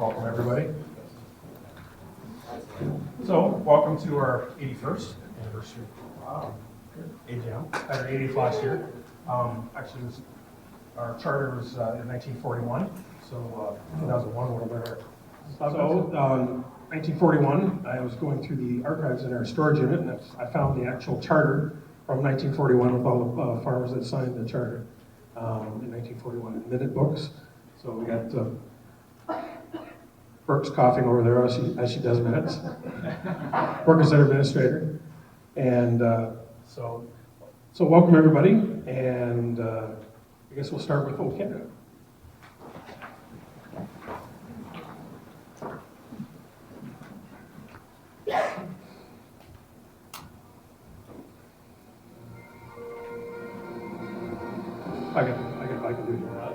Welcome, everybody. So, welcome to our 81st anniversary AGM. Had our 80th last year. Actually, our charter was in 1941, so 2001 would have been our. So, 1941, I was going through the archives in our storage unit, and I found the actual charter from 1941 with all the farmers that signed the charter in 1941 in minute books. So we got Brooks coughing over there as she does minutes. Brooke is our administrator, and so welcome everybody, and I guess we'll start with Old Canada. I can do that.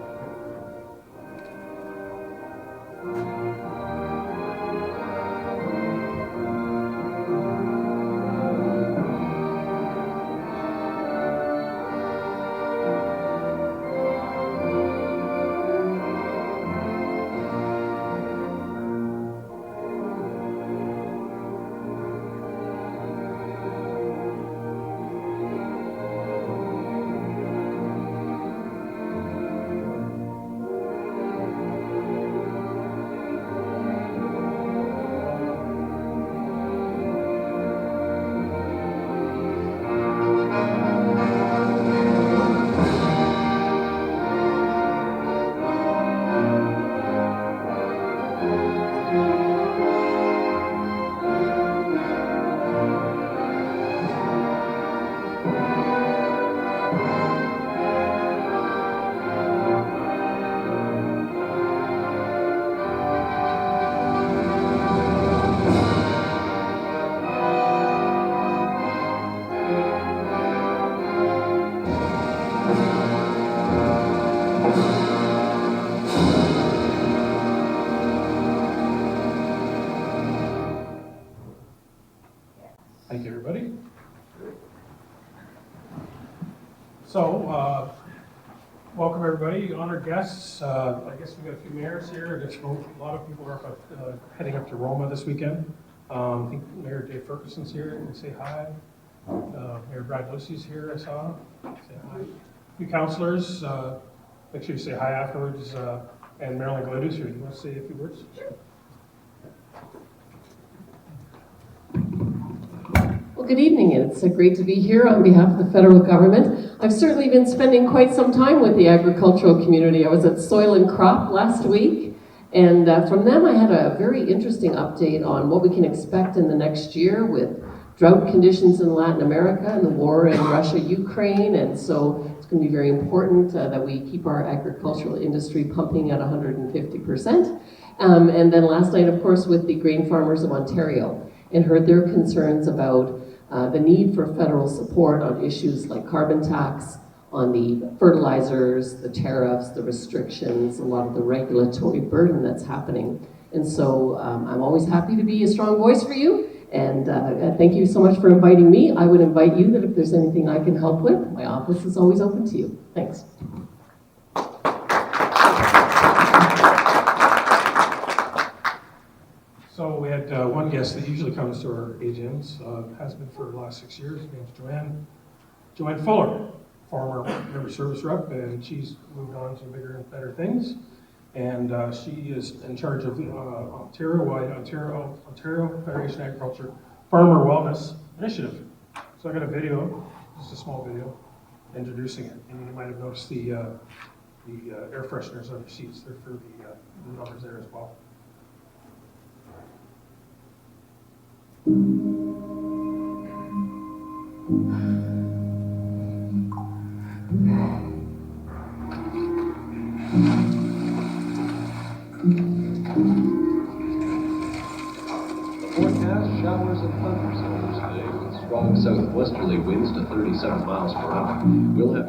Thank you, everybody. So, welcome everybody, honored guests. I guess we got a few mayors here. I guess a lot of people are heading up to Roma this weekend. I think Mayor Dave Ferguson's here. You can say hi. Mayor Brad Lucy's here, I saw. Say hi. A few councilors. Make sure you say hi afterwards. And Marilyn Gladys here. You want to say a few words? Well, good evening. It's great to be here on behalf of the federal government. I've certainly been spending quite some time with the agricultural community. I was at Soil and Crop last week, and from them I had a very interesting update on what we can expect in the next year with drought conditions in Latin America and the war in Russia-Ukraine, and so it's going to be very important that we keep our agricultural industry pumping at 150%. And then last night, of course, with the grain farmers of Ontario, and heard their concerns about the need for federal support on issues like carbon tax, on the fertilizers, the tariffs, the restrictions, a lot of the regulatory burden that's happening. And so I'm always happy to be a strong voice for you, and thank you so much for inviting me. I would invite you that if there's anything I can help with, my office is always open to you. Thanks. So we had one guest that usually comes to our AGMs, has been for the last 6 years. Her name's Joanne Fuller, former member service rep, and she's moved on to bigger and better things. And she is in charge of the Ontario Federation of Agriculture Farmer Wellness Initiative. So I got a video, just a small video, introducing it. And you might have noticed the air fresheners on the seats. They're for the numbers there as well. Forecast showers and thunderstorms today with strong southwesterly winds to 37 miles per hour. We'll have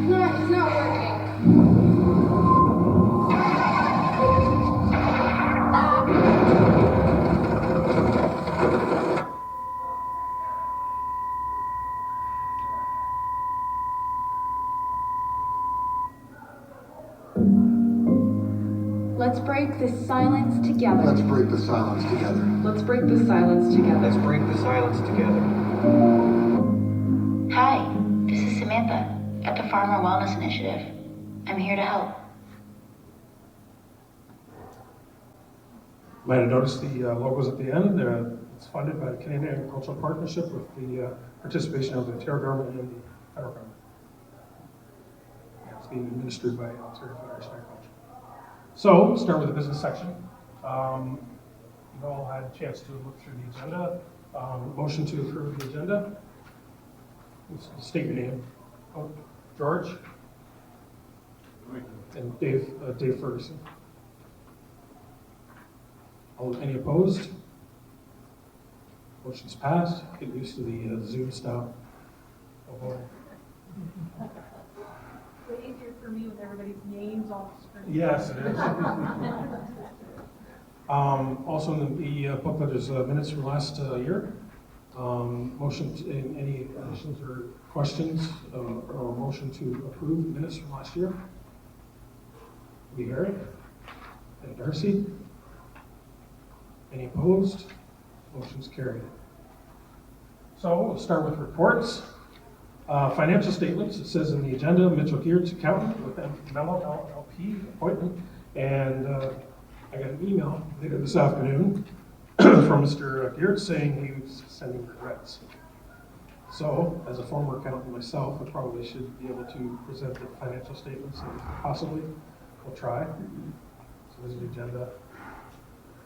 No, it's not working. Let's break this silence together. Let's break the silence together. Let's break the silence together. Let's break the silence together. Hi, this is Samantha at the Farmer Wellness Initiative. I'm here to help. Might have noticed the logos at the end. It's funded by the Canadian Agricultural Partnership with the participation of the Ontario government and the federal government. It's being administered by Ontario Federation of Agriculture. So, we'll start with the business section. You've all had a chance to look through the agenda. Motion to approve the agenda. State your name. Oh, George. And Dave Ferguson. Any opposed? Motion's passed. Get used to the Zoom style. Way easier for me with everybody's names off the screen. Yes, it is. Also in the booklet, there's minutes from last year. Motion, any additions or questions, or motion to approve minutes from last year? We hear it. And Darcy? Any opposed? Motion's carried. So we'll start with reports. Financial statements, it says in the agenda, Mitchell Geertz, accountant with Mello LLP appointment. And I got an email later this afternoon from Mr. Geertz saying he was sending regrets. So, as a former accountant myself, I probably should be able to present the financial statements and possibly we'll try. So there's the agenda.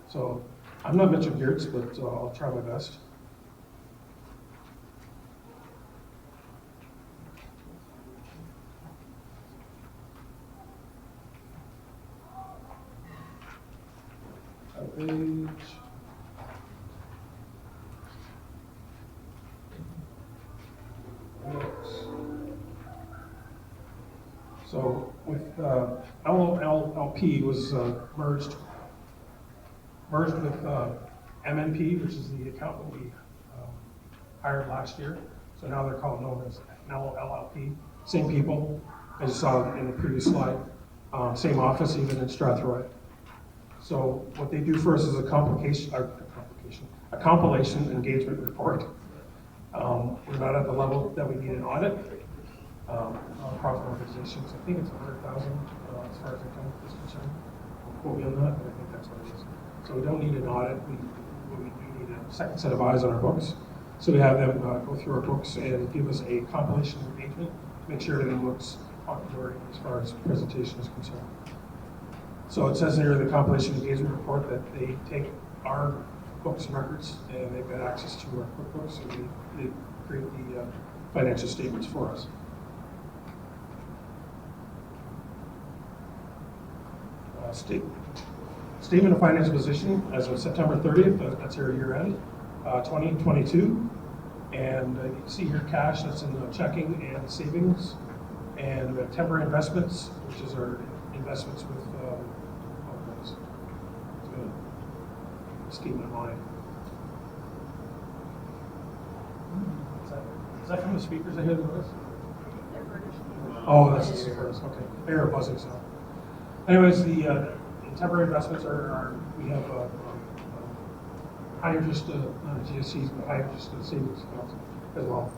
So, I'm not Mitchell Geertz, but I'll try my best. Page. So with LLP was merged with MNP, which is the accountant we hired last year. So now they're called known as LLP. Same people, as you saw in the previous slide. Same office, even in Strathroy. So what they do for us is a compilation engagement report. We're not at the level that we need an audit. Nonprofit organizations, I think it's 100,000 as far as the account is concerned. Don't quote me on that, but I think that's what it is. So we don't need an audit. We do need a second set of eyes on our books. So we have them go through our books and give us a compilation engagement to make sure everything looks hunky-dory as far as presentation is concerned. So it says here in the compilation engagement report that they take our books and records and they've got access to our QuickBooks, and they create the financial statements for us. Statement of financial position as of September 30th, that's our year end, 2022. And you can see here cash, that's in the checking and savings. And we have temporary investments, which is our investments with scheme in mind. Is that from the speakers I hear the noise? Oh, that's the speakers. Okay, they are buzzing sound. Anyways, the temporary investments are we have high interest, not GSCs, but high interest savings accounts as well,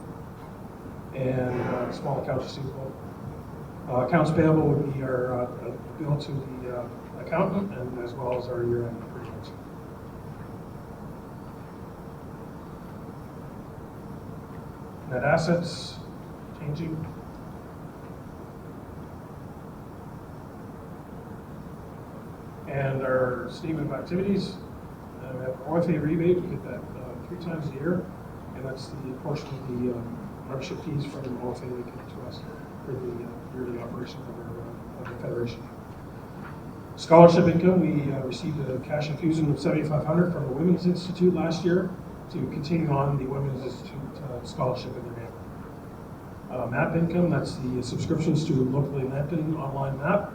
and small accounts receivable. Accounts payable would be our bill to the accountant, and as well as our year-end reports. Net assets changing. And our statement of activities, we have our OFA rebate, we get that 3 times a year, and that's the portion of the membership fees from OFA they give to us for the yearly operation of the Federation. Scholarship income, we received a cash infusion of $7,500 from the Women's Institute last year to continue on the Women's Institute scholarship in their name. MAP income, that's the subscriptions to locally Lambton online map.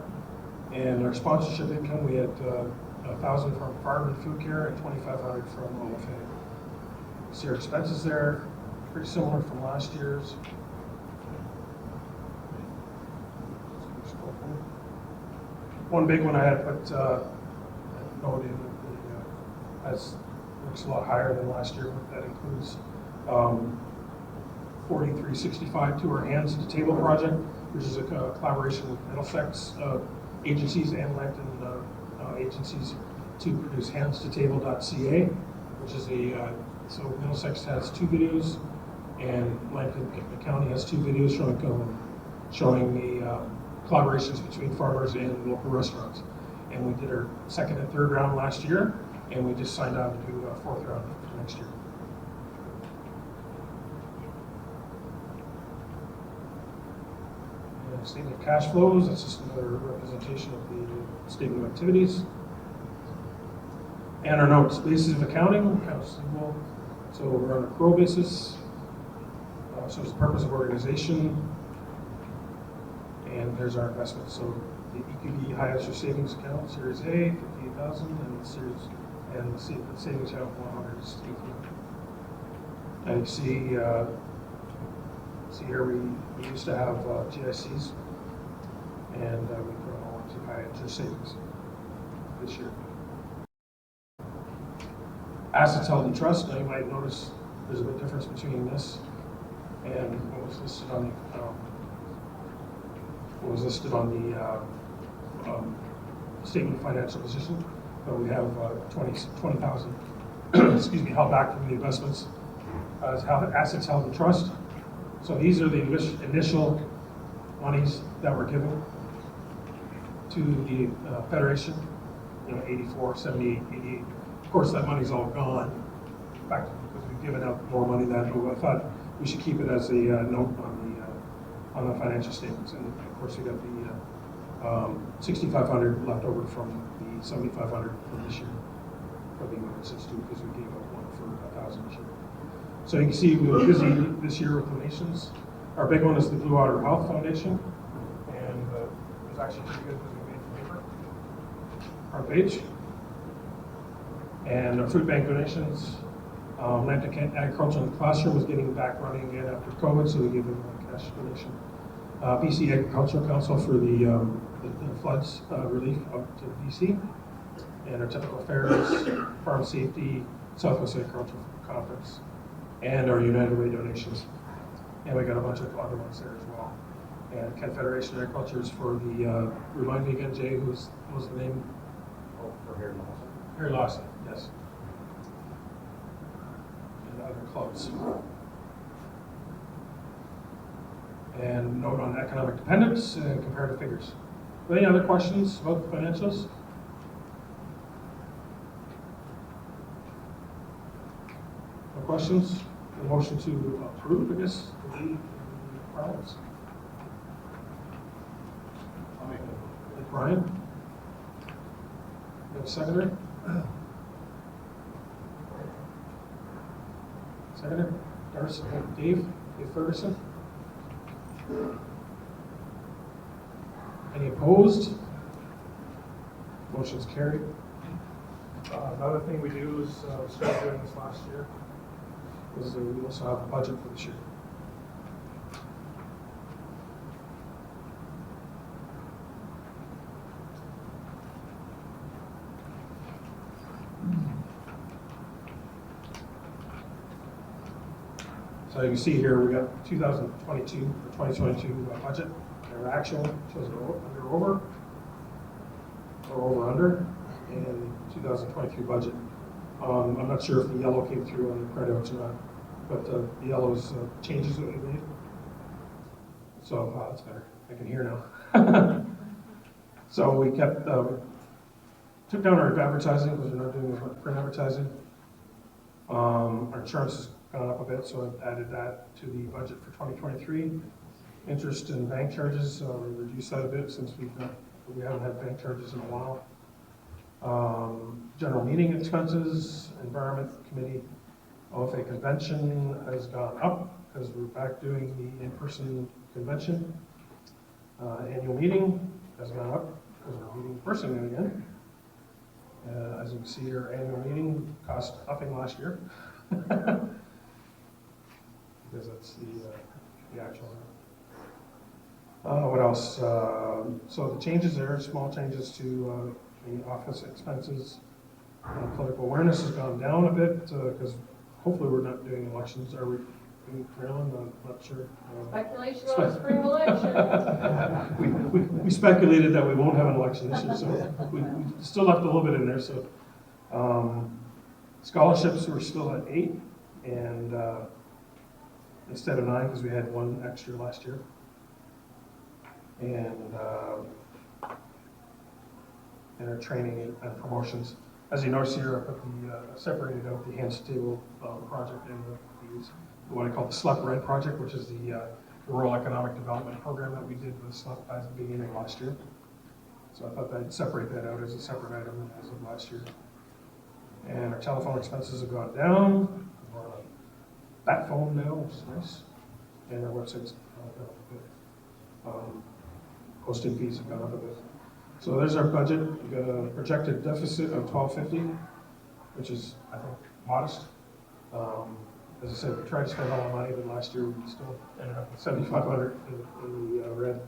And our sponsorship income, we had $1,000 from Farm and Food Care and $2,500 from LFA. See our expenses there, pretty similar from last year's. One big one I had put code in. Looks a lot higher than last year, but that includes 4365 to our Hands to Table project, which is a collaboration with Middlesex agencies and Lambton agencies to produce 𝙤𝙬𝙬𝙬𝙤, which is so Middlesex has 2 videos, and Lambton County has 2 videos showing the collaborations between farmers and local restaurants. And we did our 2nd and 3rd round last year, and we just signed on to do a 4th round for next year. And statement of cash flows, that's just another representation of the statement of activities. And our notes, basis of accounting, accounts receivable. So we're on a accrual basis. So it's the purpose of organization. And there's our investments. So the EQB High Answer Savings Account, Series A, 58,000, and the savings account 100 is 18. And you see here we used to have GICs, and we put them all into high interest savings this year. Assets held in trust. Now you might notice there's a big difference between this and what was listed on the statement of financial position. But we have 20,000 excuse me, held back from the investments as assets held in trust. So these are the initial monies that were given to the Federation, 84, 78, 88. Of course, that money's all gone back because we've given out more money than, but I thought we should keep it as a note on the financial statements. And of course, we got the 6,500 left over from the 7,500 from this year, for the emergency because we gave out one for 1,000 this year. So you can see we were busy this year with donations. Our big one is the Blue Water Health Foundation, and it was actually pretty good because we made the paper, front page. And our food bank donations. Lambton Agriculture in the Classroom was getting back running again after COVID, so we gave them a cash donation. BC Agricultural Council for the floods relief up to BC. And our Technical Affairs, Farm Safety, Southwest Agricultural Conference, and our United Way donations. And we got a bunch of other ones there as well. And Confederation of Agriculture is for the, remind me again, Jay, what was the name? Oh, for Harry Lawson. Harry Lawson, yes. And other clubs. And note on economic dependence and comparative figures. Any other questions about the financials? No questions? A motion to approve, I guess, the requirements. I'll make it. Brian? You have a seconder? Seconder? Darcy? Dave Ferguson? Any opposed? Motion's carried. Another thing we do is, we started doing this last year, is we also have a budget for this year. So you can see here, we got 2022 or 2022 budget. Our actual shows under and 2023 budget. I'm not sure if the yellow came through on the printouts or not, but the yellow's changes that we made. So that's better. I can hear now. So we kept took down our advertising because we're not doing print advertising. Our insurance has gone up a bit, so I've added that to the budget for 2023. Interest and bank charges, we reduced that a bit since we haven't had bank charges in a while. General meeting expenses, Environment Committee, LFA convention has gone up because we're back doing the in-person convention. Annual meeting has gone up because we're meeting in person again. As you can see, our annual meeting cost nothing last year. Because that's the actual. What else? So the changes there, small changes to the office expenses, Political awareness has gone down a bit, because hopefully we're not doing elections, are we, in Maryland? I'm not sure. Speculation on a spring election. We speculated that we won't have an election this year, so we still left a little bit in there. So scholarships were still at 8, and instead of 9, because we had 1 extra last year. And our training and promotions. As you notice here, I put separated out the hands table project and what I call the 𝙛𝙚𝙖𝙩𝙪𝙧𝙚 project, which is the Rural Economic Development Program that we did with 𝙛𝙚 at the beginning of last year. So I thought I'd separate that out as a separate item as of last year. And our telephone expenses have gone down. We're on a bat phone now, which is nice. And our website's gone up a bit. Hosting fees have gone up a bit. So there's our budget. We've got a projected deficit of $1,250, which is, I think, modest. As I said, we tried to spend all the money, but last year we still ended up with $7,500 in the red.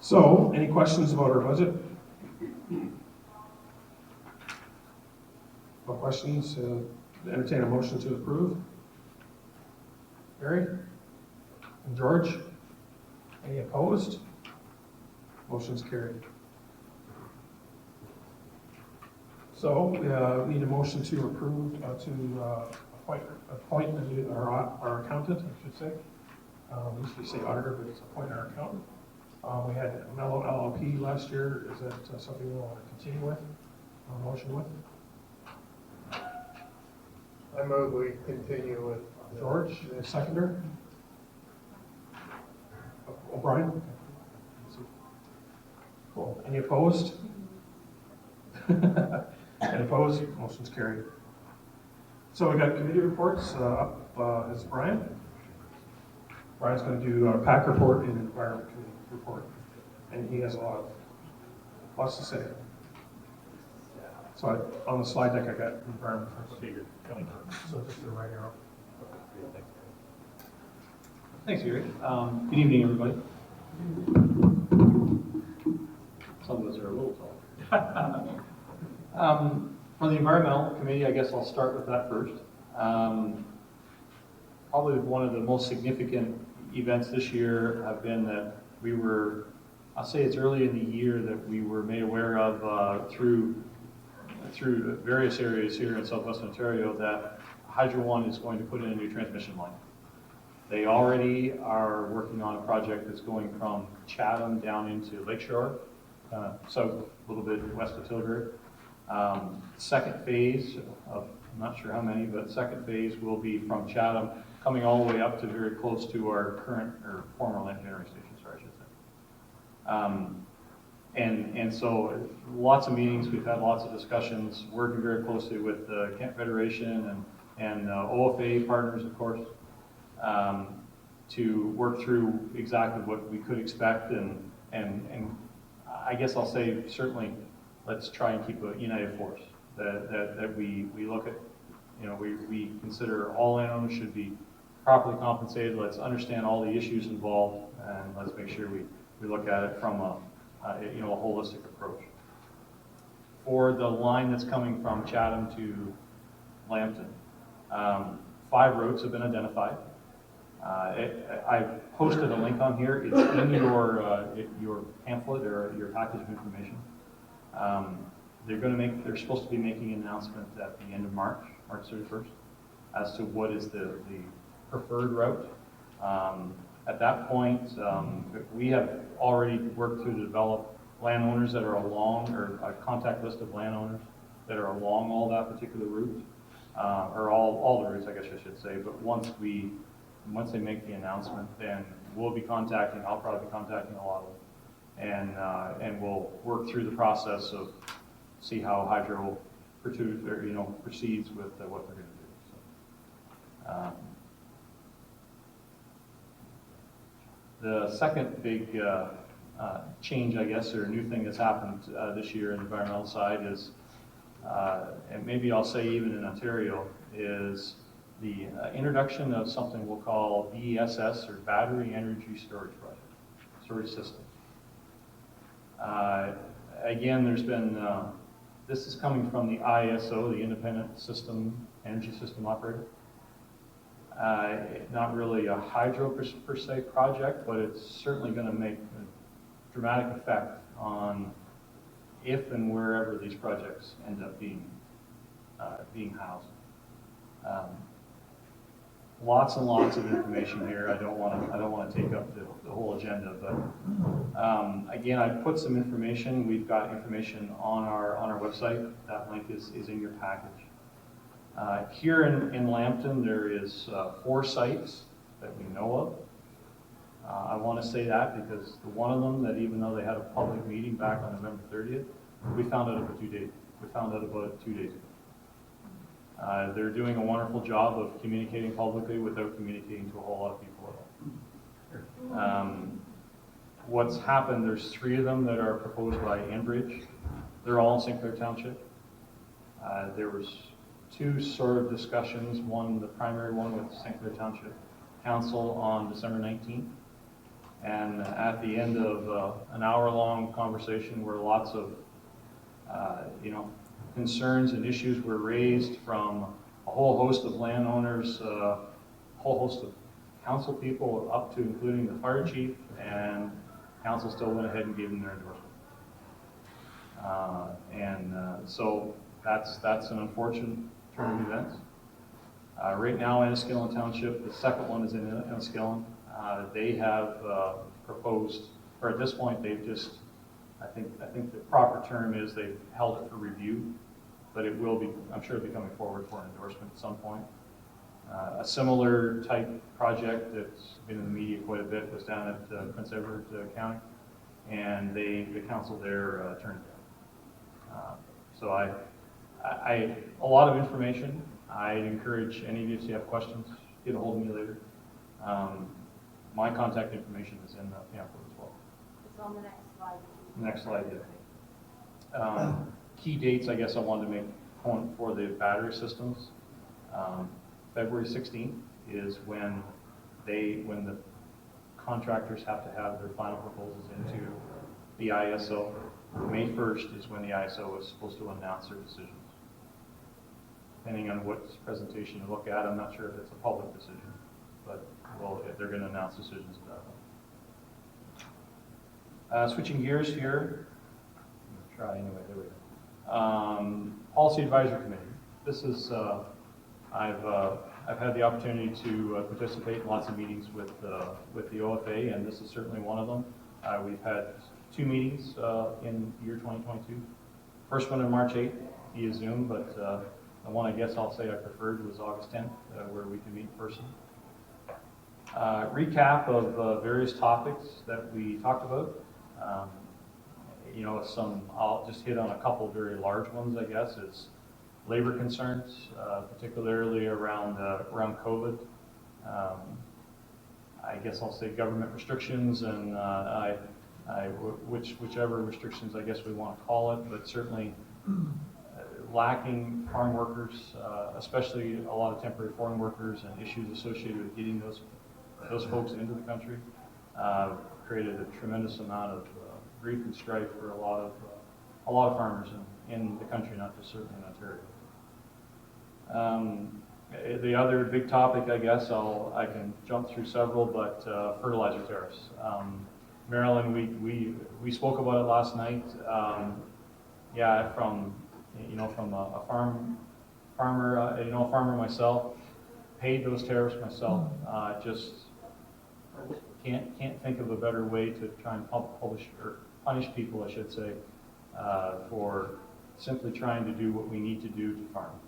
So, any questions about our budget? No questions? Entertain a motion to approve. Barry? And George? Any opposed? Motion's carried. So we need a motion to approve, appoint our accountant, I should say. We usually say auditor, but it's appoint our accountant. We had Mello LLP last year. Is that something we want to continue with, motion with? I move we continue with George, the seconder. O'Brien? Cool. Any opposed? Any opposed? Motion's carried. So we got committee reports. Up is Brian. Brian's going to do a PAC report and environment committee report, and he has lots to say. So on the slide deck I got environment first. So just the right arrow. Thanks, Gary. Good evening, everybody. Some of us are a little tall. For the environmental committee, I guess I'll start with that first. Probably one of the most significant events this year have been that we were, I'll say it's early in the year that we were made aware of through various areas here in southwestern Ontario that Hydro One is going to put in a new transmission line. They already are working on a project that's going from Chatham down into Lakeshore, south a little bit west of Tilbury. Second phase of, I'm not sure how many, but second phase will be from Chatham coming all the way up to very close to our current or former land generating station, sorry, I should say. And so lots of meetings, we've had lots of discussions, working very closely with the Camp Federation and OFA partners, of course, to work through exactly what we could expect. And I guess I'll say certainly let's try and keep a united force, that we look at, we consider all landowners should be properly compensated. Let's understand all the issues involved, and let's make sure we look at it from a holistic approach. For the line that's coming from Chatham to Lambton, 5 routes have been identified. I posted a link on here. It's in your pamphlet or your package of information. They're supposed to be making an announcement at the end of March 31st, as to what is the preferred route. At that point, we have already worked to develop landowners that are along, or a contact list of landowners that are along all that particular route, or all the routes, I guess I should say. But once they make the announcement, then we'll be contacting. I'll probably be contacting a lot of them, and we'll work through the process of see how Hydro proceeds with what they're going to do. So, the second big change, I guess, or new thing that's happened this year in the environmental side is, and maybe I'll say even in Ontario, is the introduction of something we'll call BESS, or Battery Energy Storage System. Again, there's been This is coming from the ISO, the Independent Energy System Operator. Not really a hydro per se project, but it's certainly going to make a dramatic effect on if and wherever these projects end up being housed. Lots and lots of information here. I don't want to take up the whole agenda, but again, I put some information. We've got information on our website. That link is in your package. Here in Lambton, there is 4 sites that we know of. I want to say that because one of them, that even though they had a public meeting back on November 30th, we found out about 2 days. We found out about it 2 days ago. They're doing a wonderful job of communicating publicly without communicating to a whole lot of people at all. What's happened, there's 3 of them that are proposed by Enbridge. They're all in St. Clair Township. There was 2 sort of discussions, the primary one with St. Clair Township Council on December 19th. And at the end of an hour-long conversation where lots of concerns and issues were raised from a whole host of landowners, a whole host of council people, up to including the fire chief, and council still went ahead and gave them their endorsement. So that's an unfortunate turn of events. Right now, Enniskillen Township, the second one is in Enniskillen. They have proposed, or at this point, they've just, I think the proper term is they've held it for review, but it will be, I'm sure it'll be coming forward for an endorsement at some point. A similar type project that's been in the media quite a bit was down at Prince Edward County, and the council there turned it down. So a lot of information. I'd encourage any of you, if you have questions, get a hold of me later. My contact information is in the pamphlet as well. It's on the next slide. Next slide, yeah. Key dates, I guess I wanted to make point for the battery systems. February 16th is when the contractors have to have their final proposals into the ISO. May 1st is when the ISO is supposed to announce their decisions. Depending on what presentation you look at, I'm not sure if it's a public decision, but if they're going to announce decisions at that point. Switching gears here, try anyway, there we go. Policy Advisory Committee. This is, I've had the opportunity to participate in lots of meetings with the OFA, and this is certainly one of them. We've had 2 meetings in year 2022. First one on March 8th via Zoom, but the one I guess I'll say I preferred was August 10th, where we could meet in person. Recap of various topics that we talked about. I'll just hit on a couple very large ones, I guess, is labor concerns, particularly around COVID. I guess I'll say government restrictions and whichever restrictions I guess we want to call it, but certainly lacking farm workers, especially a lot of temporary foreign workers, and issues associated with getting those folks into the country, created a tremendous amount of grief and strife for a lot of farmers in the country, not just certainly in Ontario. The other big topic, I guess, I can jump through several, but fertilizer tariffs. Marilyn, we spoke about it last night. From a farmer myself, paid those tariffs myself. Just can't think of a better way to try and punish people, I should say, for simply trying to do what we need to do to farm.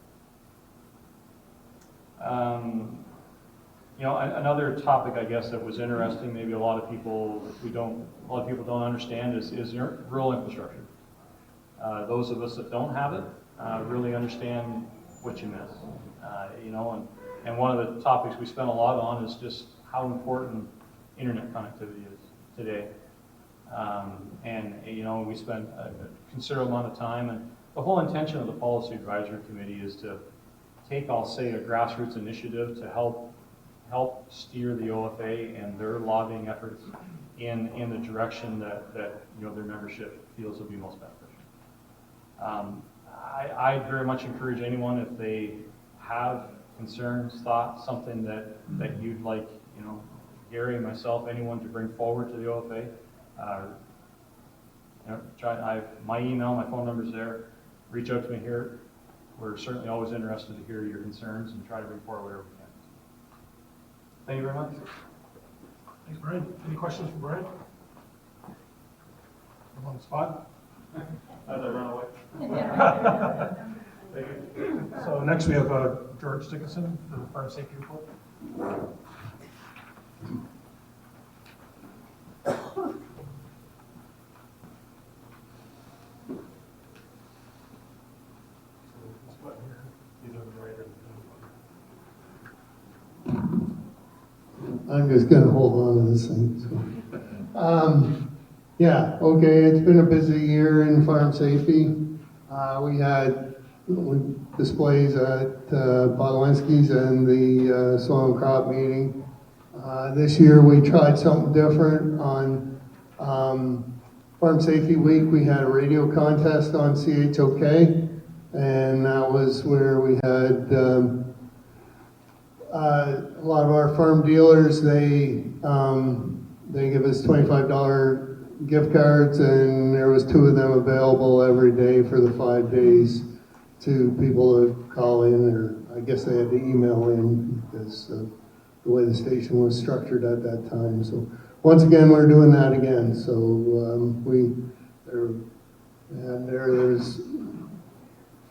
Another topic, I guess, that was interesting, maybe a lot of people don't understand is rural infrastructure. Those of us that don't have it really understand what you miss. And one of the topics we spent a lot on is just how important internet connectivity is today. We spent a considerable amount of time, and the whole intention of the Policy Advisory Committee is to take, I'll say, a grassroots initiative to help steer the OFA and their lobbying efforts in the direction that their membership feels will be most beneficial. I'd very much encourage anyone, if they have concerns, thoughts, something that you'd like, you know, Gary, myself, anyone to bring forward to the OFA. You know, my email, my phone number's there. Reach out to me here. We're certainly always interested to hear your concerns and try to bring forward whatever we can. Thank you very much. Thanks, Brian. Any questions for Brian? I'm on the spot. As I run away. Thank you. So next we have George Dickinson for the Farm Safety Report. I'm just going to hold on to this thing. So. Yeah, okay, it's been a busy year in farm safety. We had displays at 𝙑𝙞𝙙𝙪𝙧𝙚 and the soil and crop meeting. This year we tried something different. On Farm Safety Week we had a radio contest on 𝙤𝙬𝙀, and that was where we had a lot of our farm dealers, they give us $25 gift cards, and there was 2 of them available every day for the 5 days to people to call in, or I guess they had to email in because the way the station was structured at that time. So once again, we're doing that again. So there's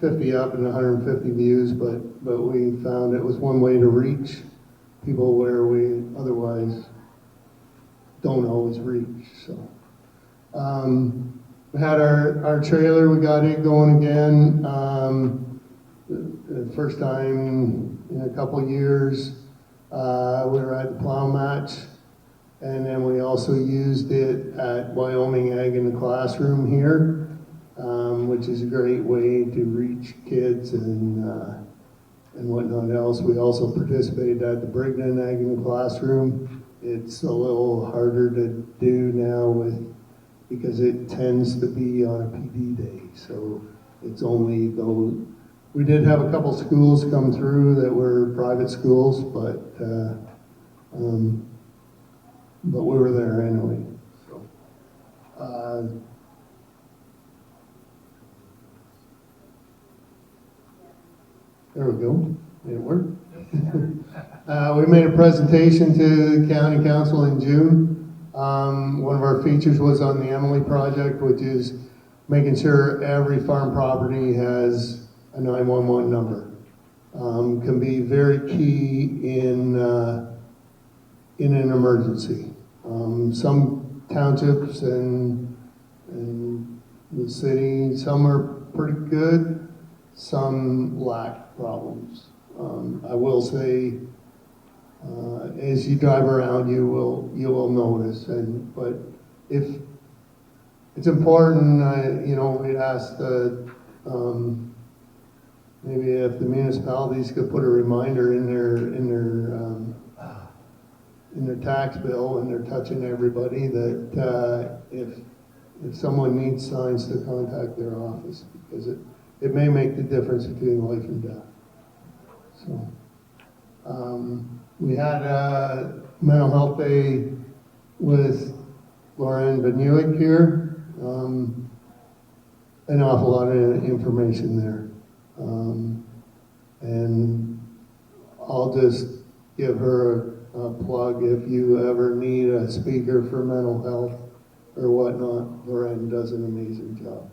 50 up and 150 views, but we found it was one way to reach people where we otherwise don't always reach. So we had our trailer, we got it going again. The first time in a couple years. We were at the plow match, and then we also used it at Wyoming Ag in the Classroom here. Which is a great way to reach kids and whatnot else. We also participated at the 𝙑𝙤𝙙𝙪𝙧𝙚 Ag in the Classroom. It's a little harder to do now because it tends to be on a PD day. So it's only those. We did have a couple schools come through that were private schools, but we were there anyway. So. There we go. Did it work? We made a presentation to the county council in June. One of our features was on the Emily project, which is making sure every farm property has a 911 number. Can be very key in an emergency. Some townships and the city, some are pretty good, some lack problems. I will say, as you drive around, you will notice. But if it's important, we'd ask maybe if the municipalities could put a reminder in their tax bill when they're touching everybody that if someone needs signs to contact their office, because it may make the difference between life and death. So, we had a mental health day with 𝙤𝙤𝙤𝙪𝙧𝙚 here. An awful lot of information there. And I'll just give her a plug. If you ever need a speaker for mental health or whatnot, 𝙤𝙤𝙤𝙪𝙧𝙚 does an amazing job.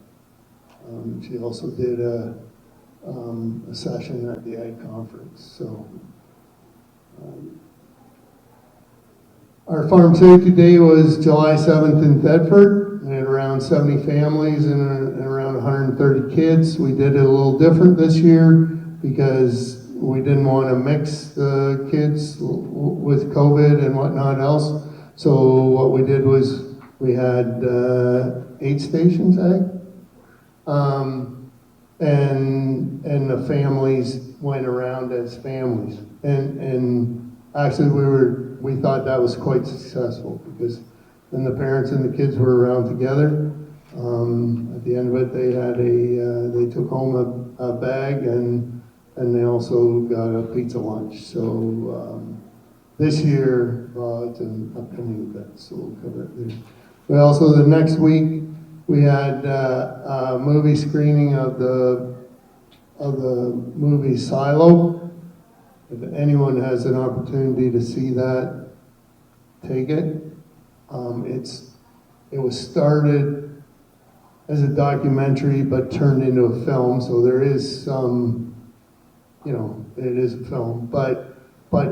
She also did a session at the Ag Conference. So our Farm Safety Day was July 7th in Thetford. We had around 70 families and around 130 kids. We did it a little different this year because we didn't want to mix the kids with COVID and whatnot else. So what we did was we had 8 stations, and the families went around as families, and actually we thought that was quite successful because then the parents and the kids were around together. At the end of it, they had they took home a bag and they also got a pizza lunch. So this year, it's an upcoming event, so we'll cover it there. We also, the next week, we had a movie screening of the movie Silo. If anyone has an opportunity to see that, take it. It was started as a documentary but turned into a film, so there is some, it is a film, but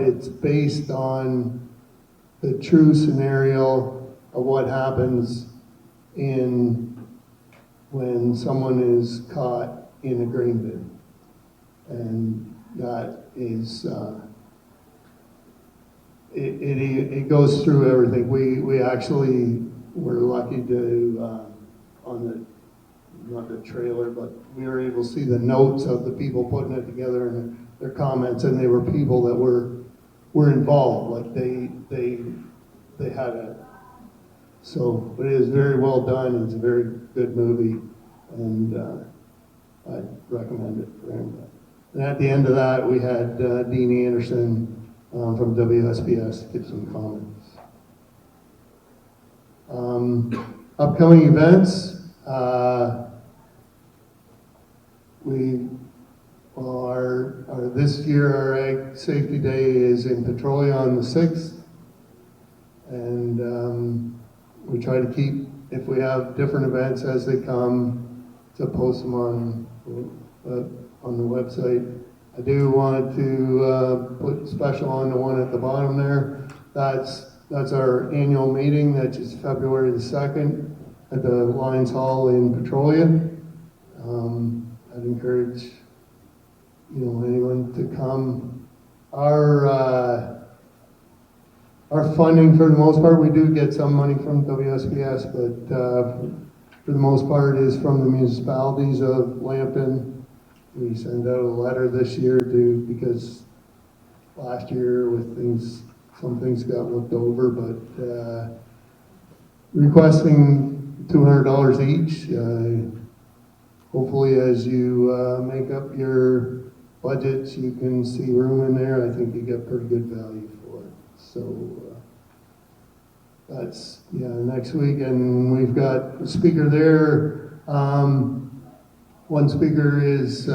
it's based on the true scenario of what happens when someone is caught in a grain bin. And that is, it goes through everything. We actually were lucky to, not the trailer, but we were able to see the notes of the people putting it together and their comments, and they were people that were involved, like they had it. So, but it is very well done. It's a very good movie, and I'd recommend it for everybody. And at the end of that, we had Dean Anderson from WSBS give some comments. Upcoming events. This year our Ag Safety Day is in Petrolia on the 6th, and we try to keep, if we have different events as they come, to post them on the website. I do want to put special on the one at the bottom there. That's our annual meeting, that's just February the 2nd at the Lions Hall in Petrolia. I'd encourage anyone to come. Our funding, for the most part, we do get some money from WSBS, but for the most part is from the municipalities of Lambton. We send out a letter this year because last year with some things got looked over, but requesting $200 each. Hopefully as you make up your budgets, you can see room in there. I think you get pretty good value for it. So that's, next week. And we've got a speaker there. One speaker is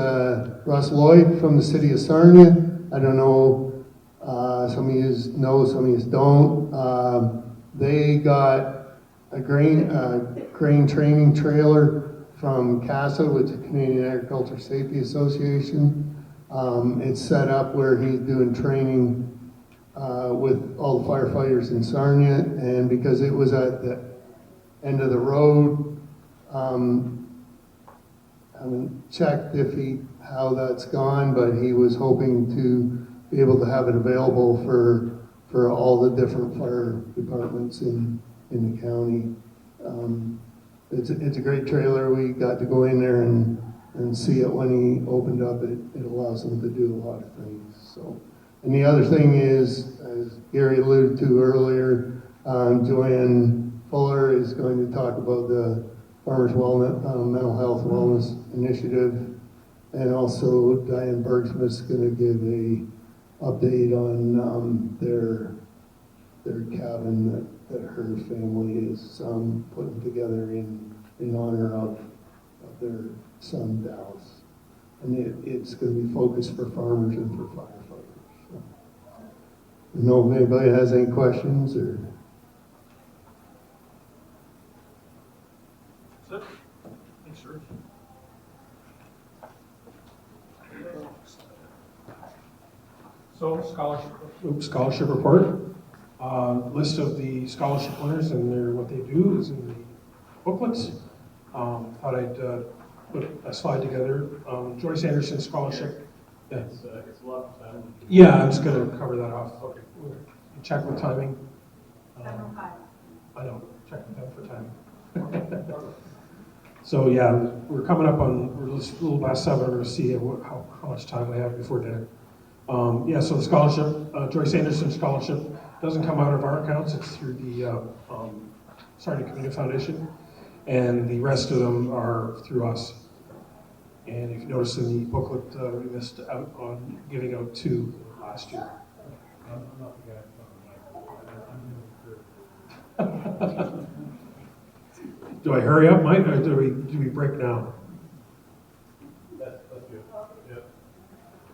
Russ Lloyd from the city of Sarnia. I don't know, some of you know, some of you don't. They got a grain training trailer from CASA, which is the Canadian Agriculture Safety Association. It's set up where he's doing training with all the firefighters in Sarnia, and because it was at the end of the road, I haven't checked how that's gone, but he was hoping to be able to have it available for all the different fire departments in the county. It's a great trailer. We got to go in there and see it when he opened up. It allows them to do a lot of things. So, and the other thing is, as Gary alluded to earlier, Joanne Fuller is going to talk about the Farmers Mental Health Wellness Initiative, and also Diane Bergsmith is going to give a update on their cabin that her family is putting together in honor of their son Dallas, and it's going to be focused for farmers and for firefighters. So, I don't know if anybody has any questions or. That's it. Thanks, sir. So scholarship report. List of the scholarship winners and what they do is in the booklets. Thought I'd put a slide together. Joyce Anderson Scholarship. Yeah. It's a lot of time. Yeah, I'm just going to cover that off. Okay. We'll check with timing. 7:05. I know. Check with them for timing. So yeah, we're coming up on, we're just a little past 7. We're going to see how much time we have before dinner. So the scholarship, Joyce Anderson Scholarship, doesn't come out of our accounts. It's through the Sarnia Community Foundation. and the rest of them are through us. And if you notice in the booklet, we missed out on giving out 2 last year. I'm not the guy from the mic. I'm Do I hurry up, Mike, or do we break now? That's good. Yep.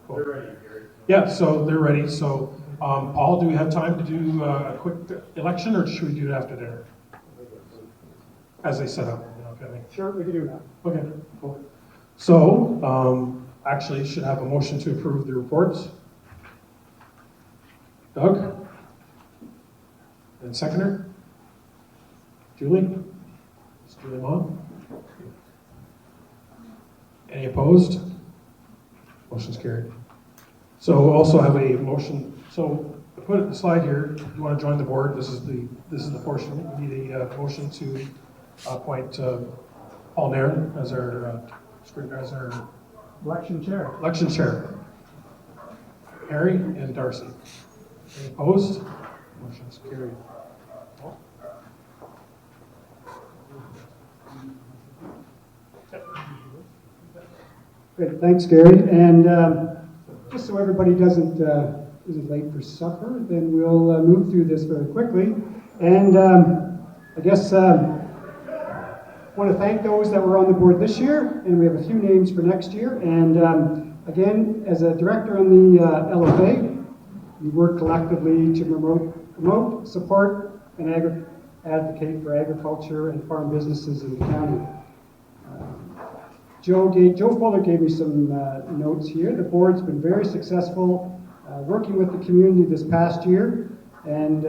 They're ready, Gary. Yeah, so they're ready. So, Paul, do we have time to do a quick election, or should we do it after dinner? As they set up, okay. Sure, we can do that. Okay, cool. So, actually, should have a motion to approve the reports. Doug? And seconder? Julie? Is Julie on? Any opposed? Motion's carried. So we'll also have a motion. So I put the slide here. If you want to join the board, this is the portion. We need a motion to appoint Paul Nairn as our Election chair. election chair. Harry and Darcy. Any opposed? Motion's carried. Great, thanks, Gary. And just so everybody isn't late for supper, then we'll move through this very quickly. And I guess want to thank those that were on the board this year, and we have a few names for next year. And again, as a director on the LFA, we work collectively to promote, support, and advocate for agriculture and farm businesses in the county. Joe Fuller gave me some notes here. The board's been very successful working with the community this past year, and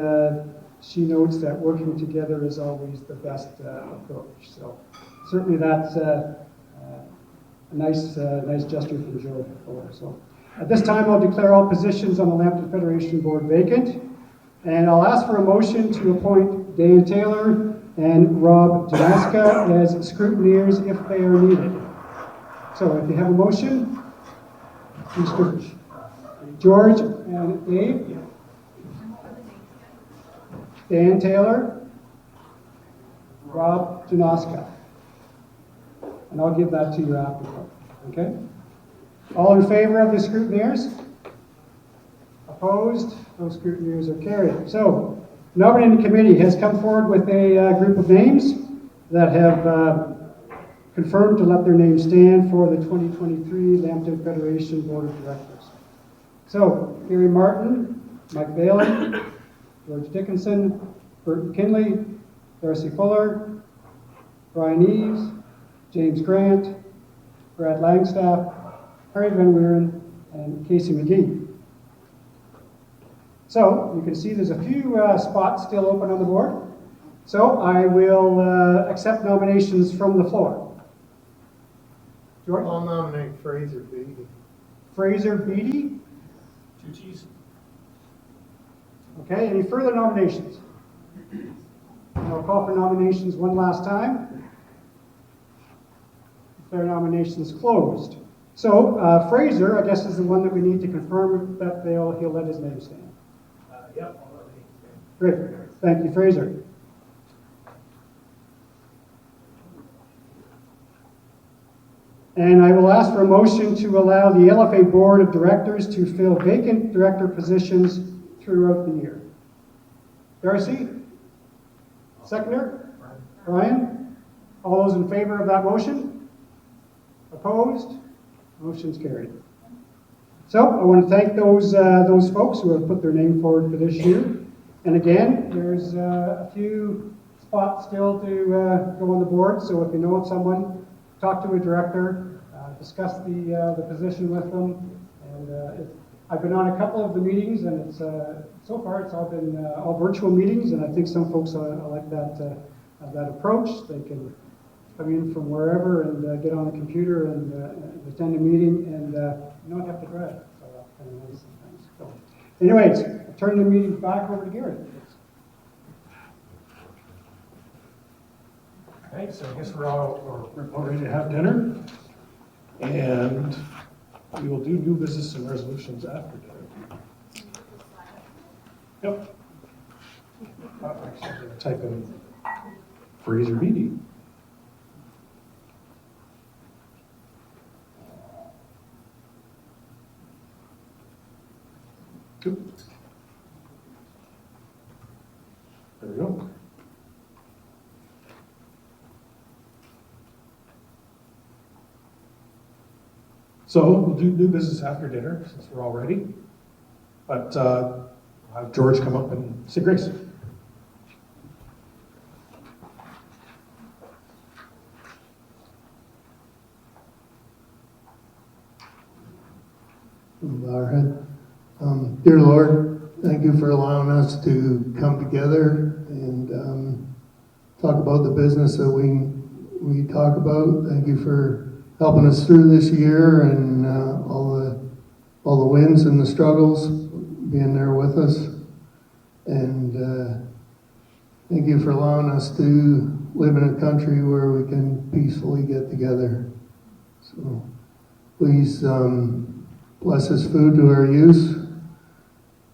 she notes that working together is always the best approach. So certainly that's a nice gesture from Joe Fuller. So at this time, I'll declare all positions on the Lambton Federation Board vacant, and I'll ask for a motion to appoint Dan Taylor and Rob Janaska as scrutineers if they are needed. So if you have a motion, Mr. George and Dave. Dan Taylor, Rob Janaska. And I'll give that to you after. Okay? All in favor of the scrutineers? Opposed? Those scrutineers are carried. So, nominating committee has come forward with a group of names that have confirmed to let their names stand for the 2023 Lambton Federation Board of Directors. So, Gary Martin, Mike Bailey, George Dickinson, Bert McKinley, Darcy Fuller, Brian Eves, James Grant, Brad Langstaff, Harry Van Weeren, and Casey McGee. So, you can see there's a few spots still open on the board. So, I will accept nominations from the floor. George? I'll nominate Fraser Beatty. Fraser Beatty? 2 T's. Okay, any further nominations? I'll call for nominations one last time. Their nomination is closed. So, Fraser, I guess, is the one that we need to confirm that he'll let his name stand. Yep, I'll let him stand. Great, thank you, Fraser. And I will ask for a motion to allow the LFA Board of Directors to fill vacant director positions throughout the year. Darcy? Seconder? Brian? All those in favor of that motion? Opposed? Motion's carried. So I want to thank those folks who have put their name forward for this year. And again, there's a few spots still to go on the board. So if you know of someone, talk to a director, discuss the position with them. And I've been on a couple of the meetings, and it's so far it's all been all virtual meetings, and I think some folks like that approach. They can come in from wherever and get on the computer and attend a meeting, and you don't have to drive. So that's kind of nice sometimes. So, anyways, I'll turn the meeting back over to Gary. Okay, so I guess we're all ready to have dinner, and we will do new business and resolutions after dinner. Yep. Actually, I'm going to type in Fraser Beatty. Two. There we go. So we'll do new business after dinner, since we're all ready. But I'll have George come up and say grace. Bow our head. Dear Lord, thank you for allowing us to come together and talk about the business that we talk about. Thank you for helping us through this year and all the wins and the struggles, being there with us. And thank you for allowing us to live in a country where we can peacefully get together. So please bless this food to our use,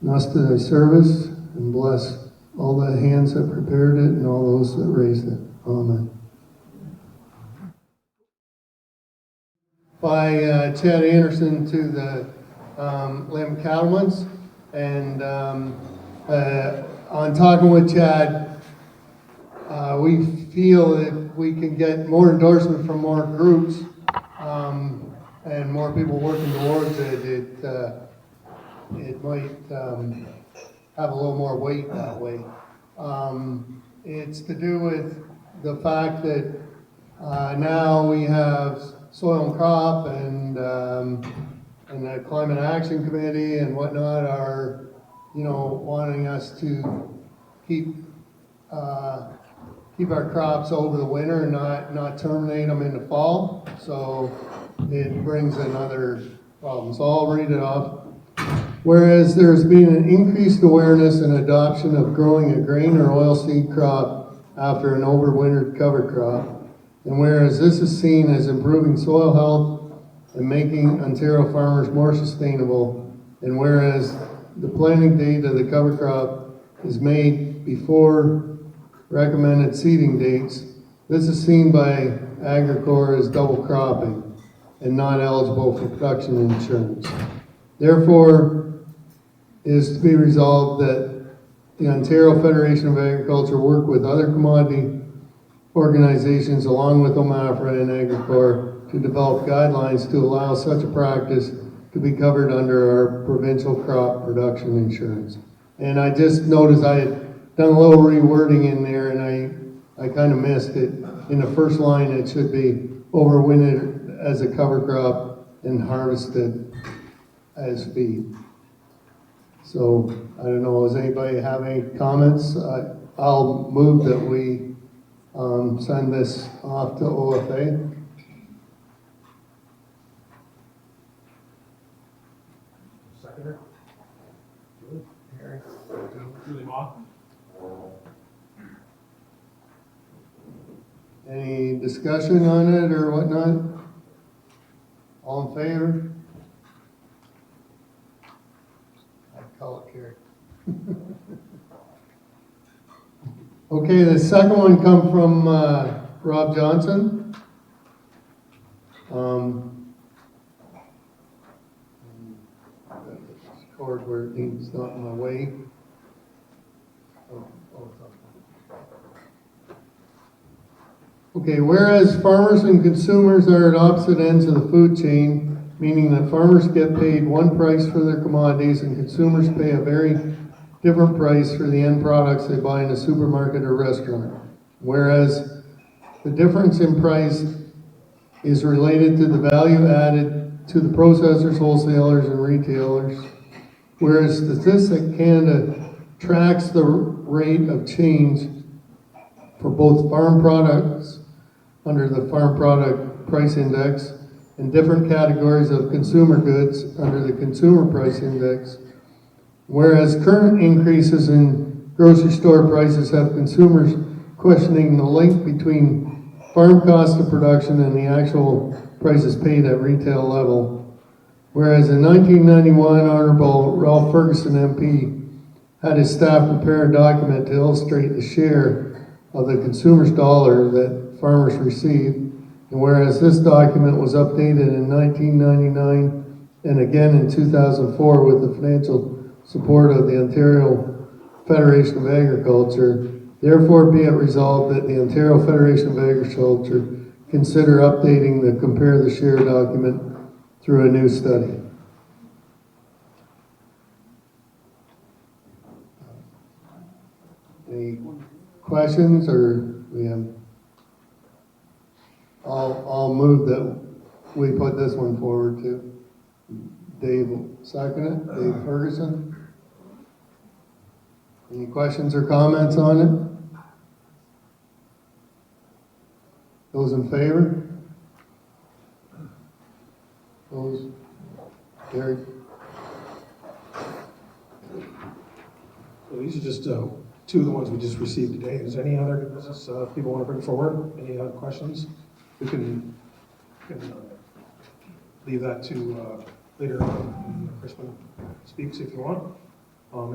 and us to thy service, and bless all the hands that prepared it and all those that raised it. Amen. By Chad Anderson to the Lambton Cattlemen's, and on talking with Chad, we feel that we can get more endorsement from more groups and more people working towards it. It might have a little more weight that way. It's to do with the fact that now we have Soil and Crop and the Climate Action Committee and whatnot are, wanting us to keep our crops over the winter and not terminate them in the fall. So it brings another problem. So I'll read it off. Whereas there's been an increased awareness and adoption of growing a grain or oilseed crop after an overwintered cover crop, and whereas this is seen as improving soil health and making Ontario farmers more sustainable, and whereas the planting date of the cover crop is made before recommended seeding dates, this is seen by Agricor as double cropping and not eligible for production insurance. Therefore, it is to be resolved that the Ontario Federation of Agriculture work with other commodity organizations along with OMAFRA and Agricor to develop guidelines to allow such a practice to be covered under our provincial crop production insurance. And I just noticed I had done a little rewording in there, and I kind of missed it. In the first line, it should be overwintered as a cover crop and harvested as feed. So I don't know, does anybody have any comments? I'll move that we send this off to OFA. Seconder? Julie Ma? Any discussion on it or whatnot? All in favor? I'd call it carried. Okay, the second one come from Rob Johnson. Cord where it needs, not in my way. Okay, whereas farmers and consumers are at opposite ends of the food chain, meaning that farmers get paid one price for their commodities and consumers pay a very different price for the end products they buy in a supermarket or restaurant. Whereas the difference in price is related to the value added to the processors, wholesalers, and retailers. Whereas Statistics Canada tracks the rate of change for both farm products under the Farm Product Price Index and different categories of consumer goods under the Consumer Price Index. Whereas current increases in grocery store prices have consumers questioning the link between farm cost of production and the actual prices paid at retail level. Whereas in 1991, Honorable Ralph Ferguson MP had his staff prepare a document to illustrate the share of the consumer's dollar that farmers received. And whereas this document was updated in 1999 and again in 2004 with the financial support of the Ontario Federation of Agriculture, therefore be it resolved that the Ontario Federation of Agriculture consider updating the Compare the Share document through a new study. Any questions, or we have? I'll move that we put this one forward too. Dave will second it. Dave Ferguson. Any questions or comments on it? Those in favor? Those carried. So these are just two of the ones we just received today. Is there any other new business people want to bring forward? Any other questions? We can leave that to later on when Crispin speaks if you want.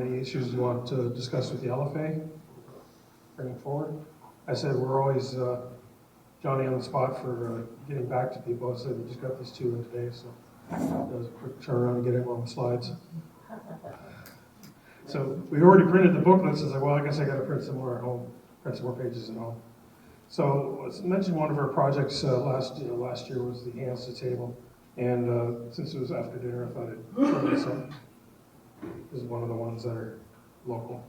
Any issues you want to discuss with the LFA? Bring it forward. I said we're always Johnny on the spot for getting back to people. I said we just got these two in today, so that was a quick turnaround and get them on the slides. So we already printed the booklets. I was like, well, I guess I got to print some more at home, print some more pages at home. So let's mention one of our projects last year was the 𝙢𝙚𝙖𝙩𝙪𝙧𝙚 table, and since it was after dinner, I thought I'd throw this up. This is one of the ones that are local.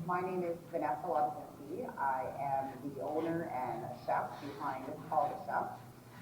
My name is Vanessa Lambton. I am the owner and chef behind 𝙑𝙤𝙤𝙪𝙧𝙚,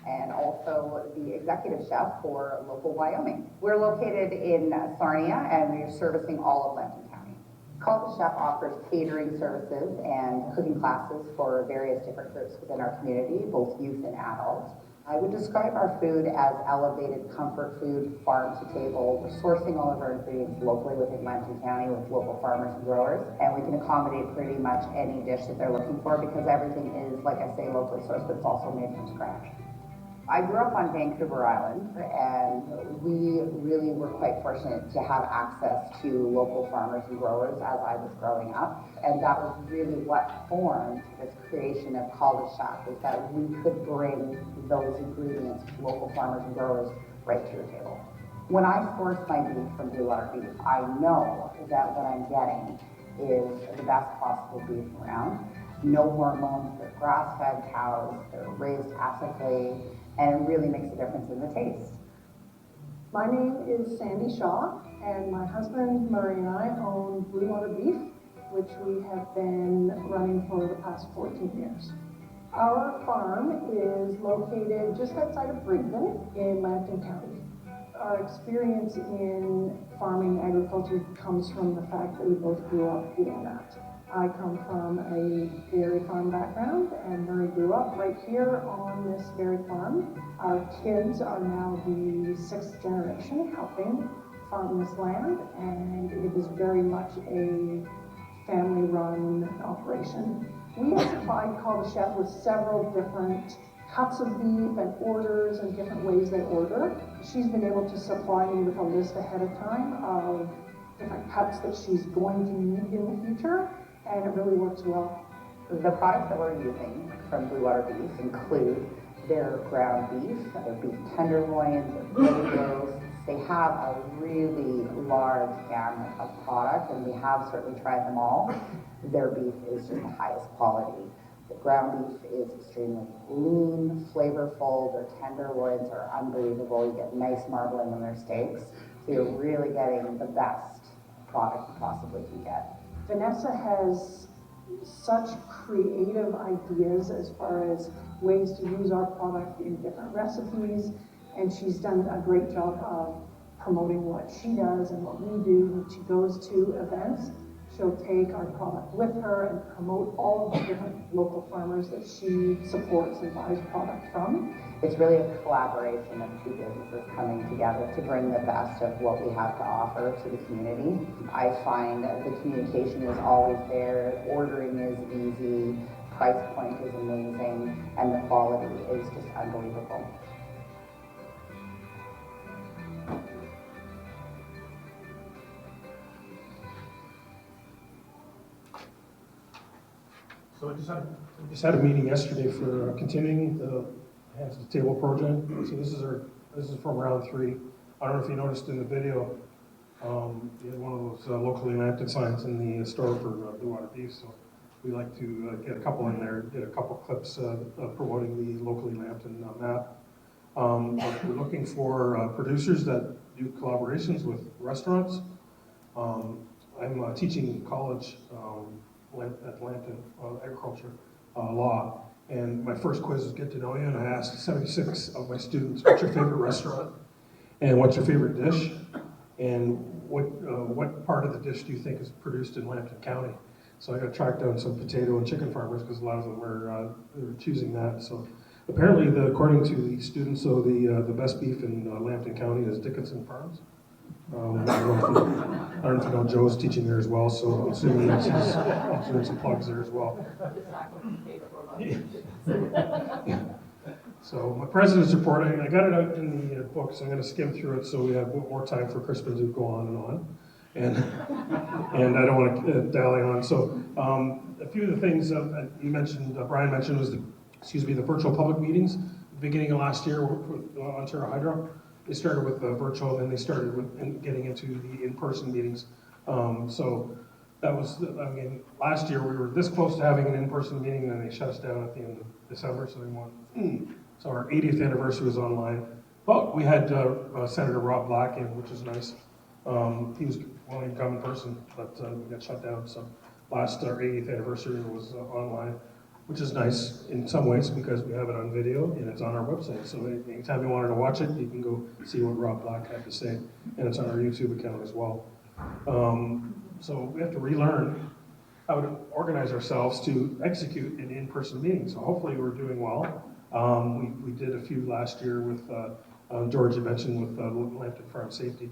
and also the executive chef for local Wyoming. We're located in Sarnia, and we're servicing all of Lambton County. 𝙑𝙤𝙤𝙪𝙧𝙚 offers catering services and cooking classes for various different groups within our community, both youth and adult. I would describe our food as elevated comfort food, farm to table. We're sourcing all of our ingredients locally within Lambton County with local farmers and growers, and we can accommodate pretty much any dish that they're looking for because everything is, like I say, locally sourced, but it's also made from scratch. I grew up on Vancouver Island, and we really were quite fortunate to have access to local farmers and growers as I was growing up, and that was really what formed this creation of 𝙑𝙤𝙤𝙪𝙧𝙚, is that we could bring those ingredients to local farmers and growers right to the table. When I source my beef from Blue Water Beef, I know that what I'm getting is the best possible beef around. No hormones, they're grass-fed cows, they're raised ethically, and it really makes a difference in the taste. My name is Sandy Shaw, and my husband Murray and I own Blue Water Beef, which we have been running for the past 14 years. Our farm is located just outside of Brisbane in Lambton County. Our experience in farming agriculture comes from the fact that we both grew up doing that. I come from a dairy farm background, and Murray grew up right here on this dairy farm. Our kids are now the 6th generation helping farm this land, and it is very much a family-run operation. We have supplied 𝙑𝙤𝙤𝙪𝙧𝙚 with several different cuts of beef and orders and different ways they order. She's been able to supply me with a list ahead of time of different cuts that she's going to need in the future, and it really works well. The products that we're using from Blue Water Beef include their ground beef, their beef tenderloins, their belly roasts. They have a really large gamut of products, and we have certainly tried them all. Their beef is just the highest quality. The ground beef is extremely lean, flavorful. Their tenderloins are unbelievable. You get nice marbling in their steaks. So you're really getting the best product you possibly can get. Vanessa has such creative ideas as far as ways to use our product in different recipes, and she's done a great job of promoting what she does and what we do. When she goes to events, she'll take our product with her and promote all of the different local farmers that she supports and buys product from. It's really a collaboration of two businesses coming together to bring the best of what we have to offer to the community. I find that the communication is always there, ordering is easy, price point is amazing, and the quality is just unbelievable. So we just had a meeting yesterday for continuing the hands to table project. So this is from round 3. I don't know if you noticed in the video, you had one of those locally Lambton signs in the store for Blue Water Beef. So we like to get a couple in there, did a couple clips promoting the locally Lambton map. We're looking for producers that do collaborations with restaurants. I'm teaching college at Lambton agriculture law, and my first quiz was get to know you, and I asked 76 of my students, what's your favorite restaurant, and what's your favorite dish, and what part of the dish do you think is produced in Lambton County? So I got to track down some potato and chicken farmers because a lot of them are choosing that. So apparently, according to the students, so the best beef in Lambton County is Dickinson Farms. I don't know if you know Joe's teaching there as well, so I'm assuming he's doing some plugs there as well. So my president's report, I got it out in the book, so I'm going to skim through it so we have more time for Crispin to go on and on. And I don't want to dally on. So a few of the things you mentioned, Brian mentioned, was the virtual public meetings. At the beginning of last year with Ontario Hydro, they started with virtual, and they started with getting into the in-person meetings. So that was, last year we were this close to having an in-person meeting, and then they shut us down at the end of December. So they went, So our 80th anniversary was online. But we had Senator Rob Black in, which is nice. He was wanting to come in person, but we got shut down. So our 80th anniversary was online, which is nice in some ways because we have it on video and it's on our website. So anytime you wanted to watch it, you can go see what Rob Black had to say, and it's on our YouTube account as well. So we have to relearn how to organize ourselves to execute an in-person meeting. So hopefully we're doing well. We did a few last year with George, you mentioned, with Lambton Farm Safety.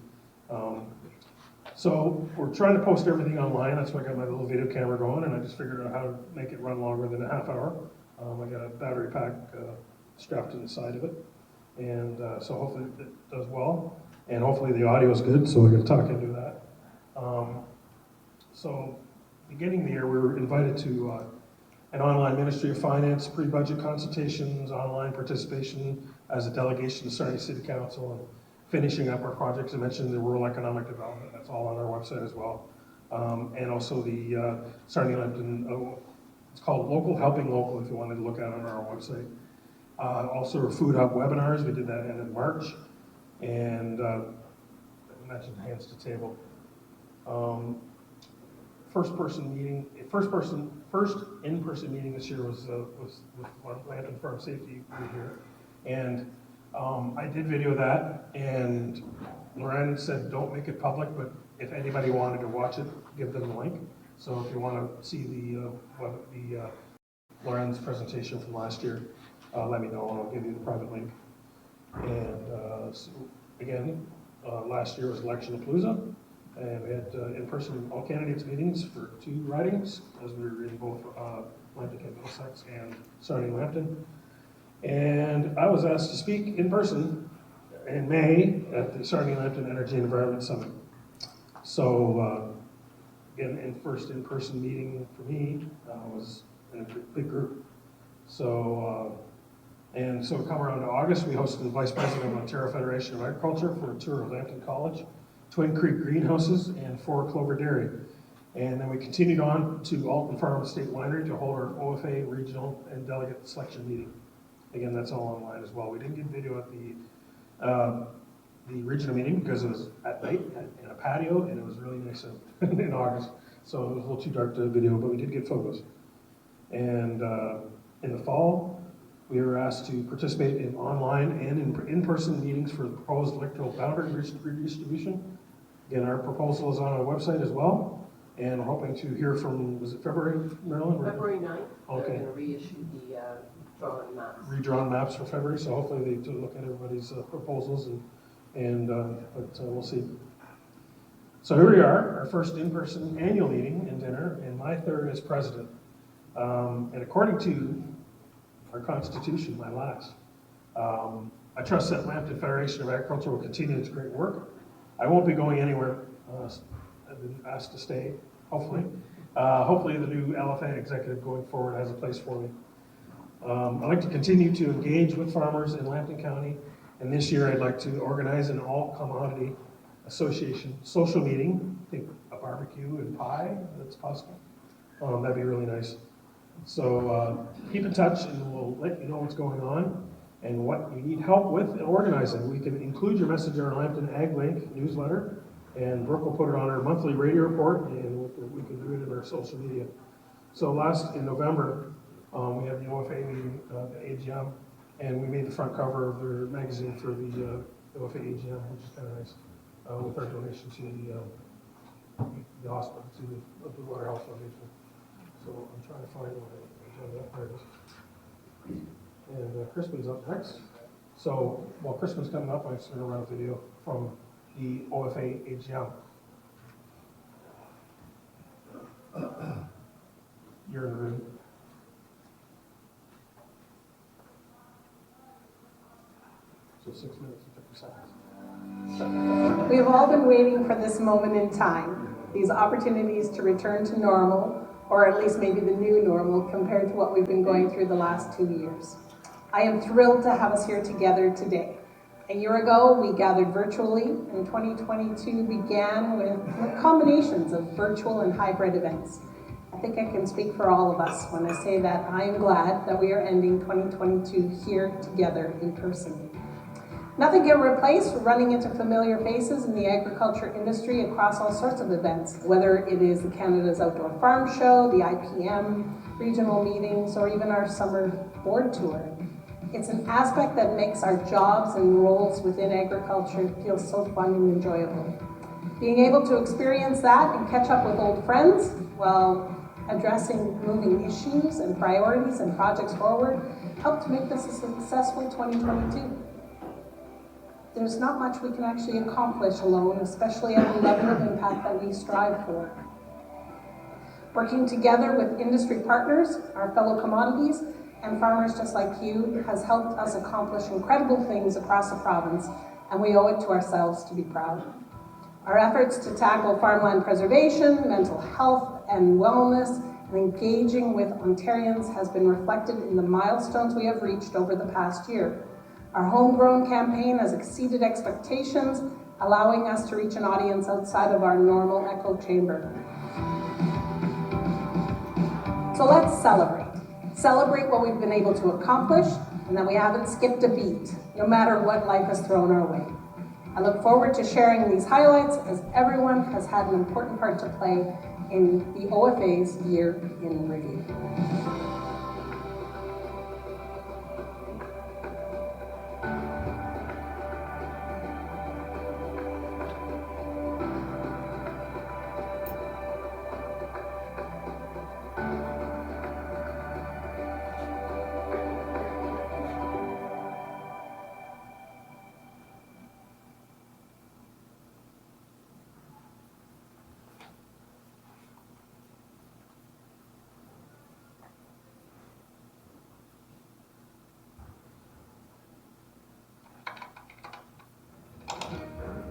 So we're trying to post everything online. That's why I got my little video camera going, and I just figured out how to make it run longer than a half hour. I got a battery pack strapped to the side of it, and so hopefully it does well, and hopefully the audio is good, so we're going to talk into that. So beginning of the year, we were invited to an online Ministry of Finance pre-budget consultations, online participation as a delegation to Sarnia City Council, and finishing up our projects. I mentioned the rural economic development. That's all on our website as well. And also the Sarnia Lambton, it's called Local Helping Local if you wanted to look at it on our website. Also our Food Hub webinars. We did that in March. And I mentioned hands to table. First in-person meeting this year was with Lambton Farm Safety group here. And I did video that, and Loren said don't make it public, but if anybody wanted to watch it, give them the link. So if you want to see the Loren's presentation from last year, let me know and I'll give you the private link. And so again, last year was Election-a-Palooza, and we had in-person all candidates meetings for 2 ridings, as we were in both Lambton, Middlesex, and Sarnia Lambton. And I was asked to speak in person in May at the Sarnia Lambton Energy and Environment Summit. So again, first in-person meeting for me was in a big group. So so come around to August, we hosted the Vice President of Ontario Federation of Agriculture for a tour of Lambton College, Twin Creek Greenhouses, and 4 Clover Dairy. And then we continued on to Alton Farm Estate Winery to hold our OFA regional and delegate selection meeting. Again, that's all online as well. We didn't get video at the regional meeting because it was at night in a patio, and it was really nice in August. So it was a little too dark to video, but we did get photos. And in the fall, we were asked to participate in online and in-person meetings for the proposed electoral boundary redistribution. Again, our proposal is on our website as well, and we're hoping to hear from, was it February, Marilyn? February 9th, okay. They're going to reissue the drawn maps. Redrawn maps for February, so hopefully they do look at everybody's proposals, but we'll see. So here we are, our first in-person annual meeting and dinner, and my third as president. And according to our Constitution, my last. I trust that Lambton Federation of Agriculture will continue its great work. I won't be going anywhere. I've been asked to stay, hopefully. Hopefully the new LFA executive going forward has a place for me. I'd like to continue to engage with farmers in Lambton County, and this year I'd like to organize an all-commodity association social meeting. I think a barbecue and pie, that's possible. That'd be really nice. So keep in touch and we'll let you know what's going on and what you need help with in organizing. We can include your message in our Lambton Ag Link newsletter, and Brooke will put it on our monthly radio report, and we can do it in our social media. So in November, we had the OFA meeting, the AGM, and we made the front cover of their magazine for the OFA AGM, which is kind of nice, with our donation to the hospital, to the Blue Water Health Foundation. So I'm trying to find my agenda. There it is. And Crispin's up next. So while Crispin's coming up, I'm just going to run a video from the OFA AGM. You're in the room. So 6 minutes and 50 seconds. We have all been waiting for this moment in time, these opportunities to return to normal, or at least maybe the new normal compared to what we've been going through the last 2 years. I am thrilled to have us here together today. A year ago, we gathered virtually, and 2022 began with combinations of virtual and hybrid events. I think I can speak for all of us when I say that I am glad that we are ending 2022 here together in person. Nothing can replace running into familiar faces in the agriculture industry across all sorts of events, whether it is the Canada's Outdoor Farm Show, the IPM, regional meetings, or even our summer board tour. It's an aspect that makes our jobs and roles within agriculture feel so fun and enjoyable. Being able to experience that and catch up with old friends while addressing moving issues and priorities and projects forward helped make this a successful 2022. There's not much we can actually accomplish alone, especially at the level of impact that we strive for. Working together with industry partners, our fellow commodities, and farmers just like you has helped us accomplish incredible things across the province, and we owe it to ourselves to be proud. Our efforts to tackle farmland preservation, mental health and wellness, and engaging with Ontarians has been reflected in the milestones we have reached over the past year. Our homegrown campaign has exceeded expectations, allowing us to reach an audience outside of our normal echo chamber. So let's celebrate. Celebrate what we've been able to accomplish and that we haven't skipped a beat, no matter what life has thrown our way. I look forward to sharing these highlights as everyone has had an important part to play in the OFA's year in review.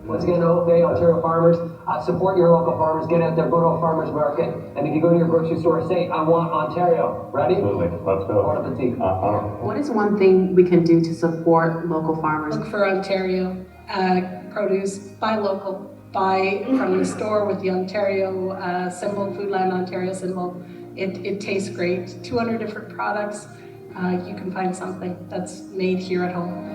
Once again, OFA, Ontario farmers, support your local farmers, get out there, go to a farmer's market, and if you go to your grocery store, say, I want Ontario. Ready? Absolutely. Let's go. Bon appetit. What is one thing we can do to support local farmers? Look for Ontario produce, buy local, buy from the store with the Ontario symbol, Foodland Ontario symbol. It tastes great. 200 different products. You can find something that's made here at home.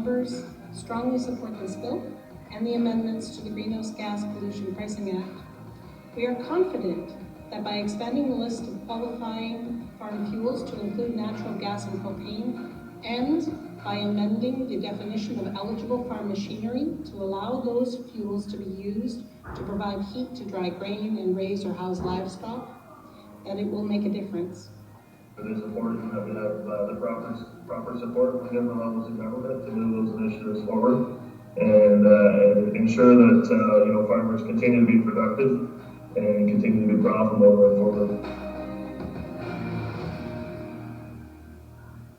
members strongly support this bill and the amendments to the Greenhouse Gas Pollution Pricing Act. We are confident that by expanding the list of qualifying farm fuels to include natural gas and propane, and by amending the definition of eligible farm machinery to allow those fuels to be used to provide heat to dry grain and raise or house livestock, that it will make a difference. It is important that we have the proper support from different levels of government to move those initiatives forward and ensure that farmers continue to be productive and continue to be profitable going forward.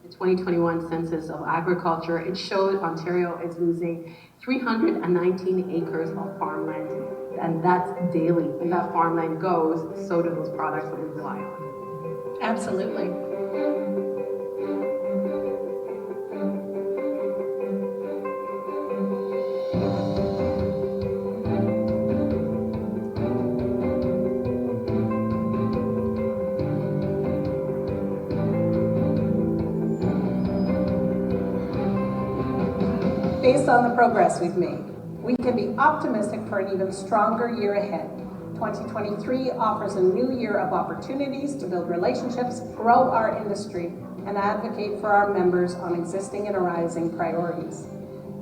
The 2021 Census of Agriculture, it showed Ontario is losing 319 acres of farmland, and that's daily. When that farmland goes, so do those products that we rely on. Absolutely. Based on the progress we've made, we can be optimistic for an even stronger year ahead. 2023 offers a new year of opportunities to build relationships, grow our industry, and advocate for our members on existing and arising priorities.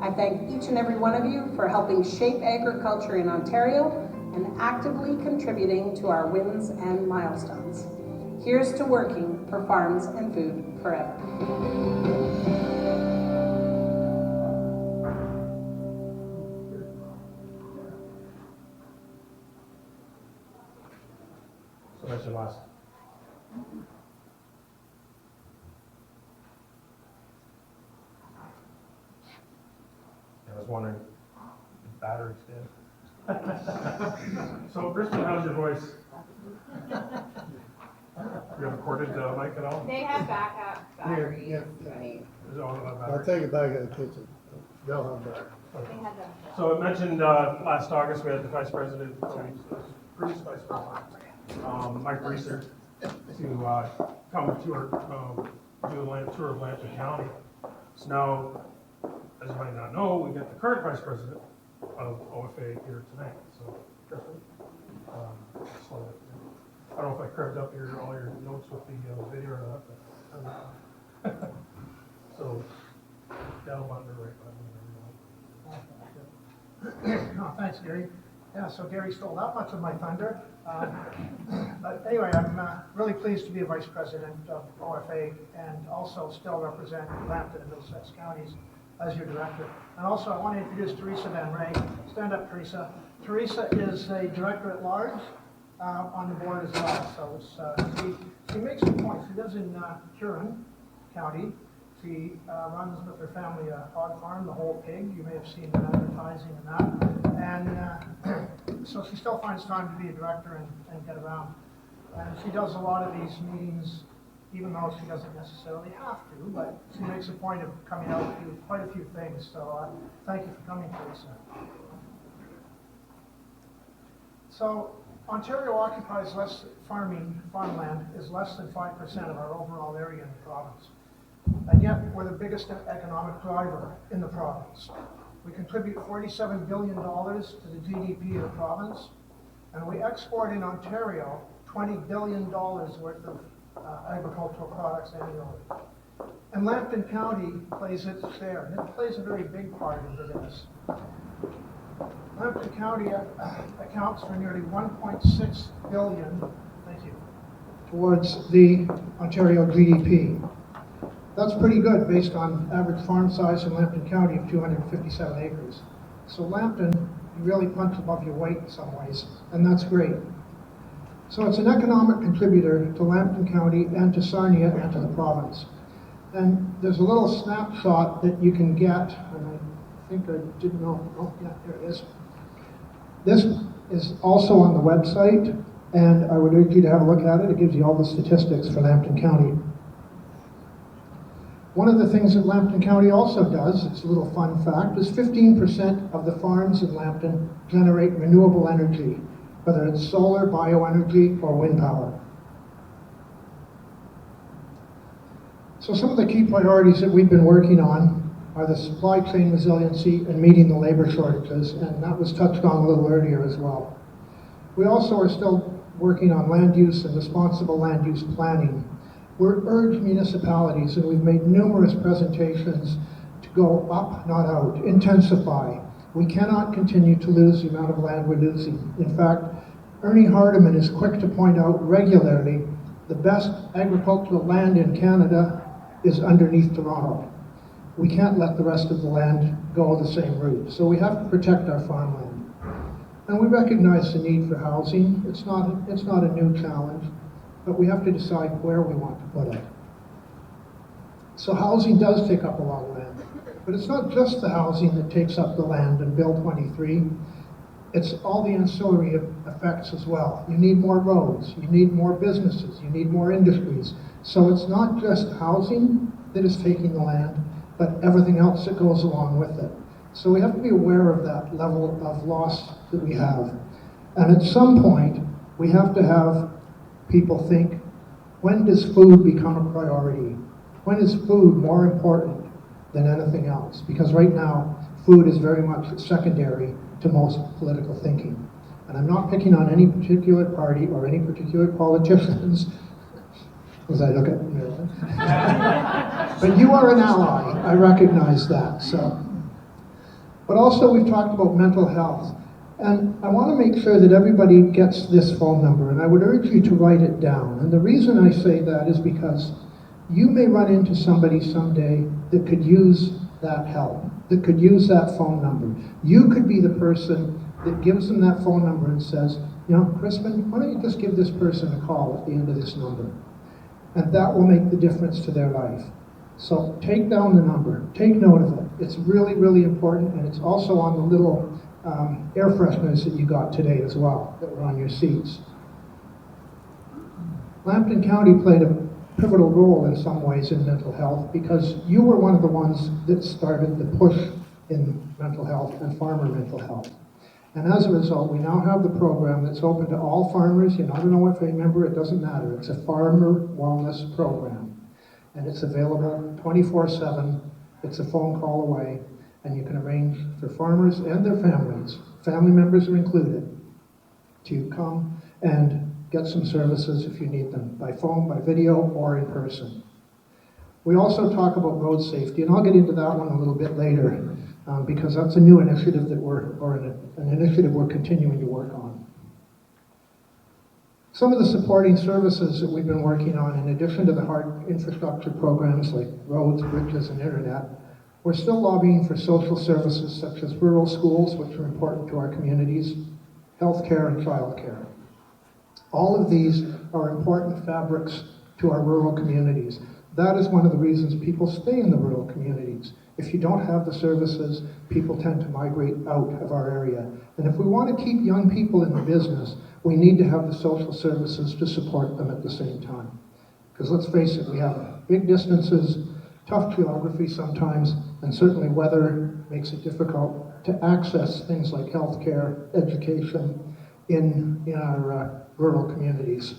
I thank each and every one of you for helping shape agriculture in Ontario and actively contributing to our wins and milestones. Here's to working for farms and food forever. So that's your last. I was wondering if the battery's dead. So, Kristen, how's your voice? You have a corded mic at all? They have backup batteries. Yeah. I'll take it back to the kitchen. They'll have that. They had them. So I mentioned last August we had the Vice President, Bruce Vice President, Mike Reeser, to come to do a land tour of Lambton County. So now, as you might not know, we got the current Vice President of OFA here tonight. So, Kristen, so I don't know if I cribbed up all your notes with the video or not, but so down button or right button. Oh, thanks, Gary. Yeah, so Gary stole that much of my thunder. But anyway, I'm really pleased to be a Vice President of OFA and also still represent Lambton and Middlesex counties as your director. And also I want to introduce Teresa Van Ray. Stand up, Teresa. Teresa is a director at large on the board as well. So she makes some points. She lives in Huron County. She runs with her family a hog farm, the Whole Pig. You may have seen the advertising and that. And so she still finds time to be a director and get around. And she does a lot of these meetings, even though she doesn't necessarily have to, but she makes a point of coming out to do quite a few things. So thank you for coming, Teresa. So Ontario occupies farmland is less than 5% of our overall area in the province. And yet, we're the biggest economic driver in the province. We contribute $47 billion to the GDP of the province, and we export in Ontario $20 billion worth of agricultural products annually. And Lambton County plays its share, and it plays a very big part into this. Lambton County accounts for nearly $1.6 billion, thank you, towards the Ontario GDP. That's pretty good based on average farm size in Lambton County of 257 acres. So Lambton, you really punch above your weight in some ways, and that's great. So it's an economic contributor to Lambton County and to Sarnia and to the province. And there's a little snapshot that you can get, and I think I didn't know, oh yeah, there it is. This is also on the website, and I would urge you to have a look at it. It gives you all the statistics for Lambton County. One of the things that Lambton County also does, it's a little fun fact, is 15% of the farms in Lambton generate renewable energy, whether it's solar, bioenergy, or wind power. So some of the key priorities that we've been working on are the supply chain resiliency and meeting the labor shortages, and that was touched on a little earlier as well. We also are still working on land use and responsible land use planning. We're urged municipalities, and we've made numerous presentations, to go up, not out, intensify. We cannot continue to lose the amount of land we're losing. In fact, 𝙤𝙤𝙪𝙧𝙚 is quick to point out regularly the best agricultural land in Canada is underneath Toronto. We can't let the rest of the land go the same route. So we have to protect our farmland. And we recognize the need for housing. It's not a new challenge, but we have to decide where we want to put it. So housing does take up a lot of land. But it's not just the housing that takes up the land in Bill 23. It's all the ancillary effects as well. You need more roads, you need more businesses, you need more industries. So it's not just housing that is taking the land, but everything else that goes along with it. So we have to be aware of that level of loss that we have. And at some point, we have to have people think, when does food become a priority? When is food more important than anything else? Because right now, food is very much secondary to most political thinking. And I'm not picking on any particular party or any particular politicians, as I look at Marilyn. But you are an ally, I recognize that. So. But also we've talked about mental health. And I want to make sure that everybody gets this phone number, and I would urge you to write it down. And the reason I say that is because you may run into somebody someday that could use that help, that could use that phone number. You could be the person that gives them that phone number and says, you know, Crispin, why don't you just give this person a call at the end of this number? And that will make the difference to their life. So take down the number, take note of it. It's really, really important, and it's also on the little air fresheners that you got today as well, that were on your seats. Lambton County played a pivotal role in some ways in mental health because you were one of the ones that started the push in mental health and farmer mental health. And as a result, we now have the program that's open to all farmers. You're not an OFA member, it doesn't matter. It's a farmer wellness program. And it's available 24/7. It's a phone call away. And you can arrange for farmers and their families, family members are included, to come and get some services if you need them, by phone, by video, or in person. We also talk about road safety, and I'll get into that one a little bit later, because that's a new initiative that an initiative we're continuing to work on. Some of the supporting services that we've been working on, in addition to the hard infrastructure programs like roads, bridges, and internet, we're still lobbying for social services such as rural schools, which are important to our communities, healthcare, and childcare. All of these are important fabrics to our rural communities. That is one of the reasons people stay in the rural communities. If you don't have the services, people tend to migrate out of our area. And if we want to keep young people in the business, we need to have the social services to support them at the same time. Because let's face it, we have big distances, tough geography sometimes, and certainly weather makes it difficult to access things like healthcare, education in our rural communities.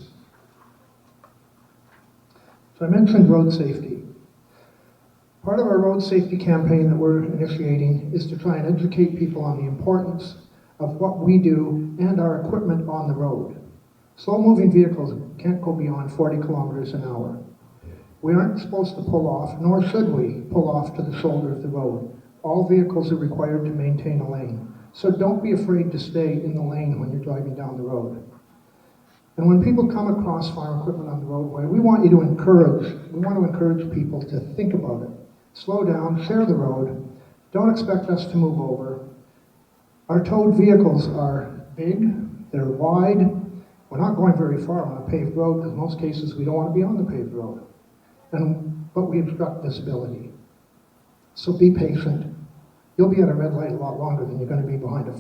So I mentioned road safety. Part of our road safety campaign that we're initiating is to try and educate people on the importance of what we do and our equipment on the road. Slow-moving vehicles can't go beyond 40 kilometers an hour. We aren't supposed to pull off, nor should we pull off to the shoulder of the road. All vehicles are required to maintain a lane. So don't be afraid to stay in the lane when you're driving down the road. And when people come across farm equipment on the roadway, we want to encourage people to think about it. Slow down, share the road. Don't expect us to move over. Our towed vehicles are big, they're wide. We're not going very far on a paved road, because in most cases we don't want to be on the paved road. But we obstruct visibility. So be patient. You'll be at a red light a lot longer than you're going to be behind a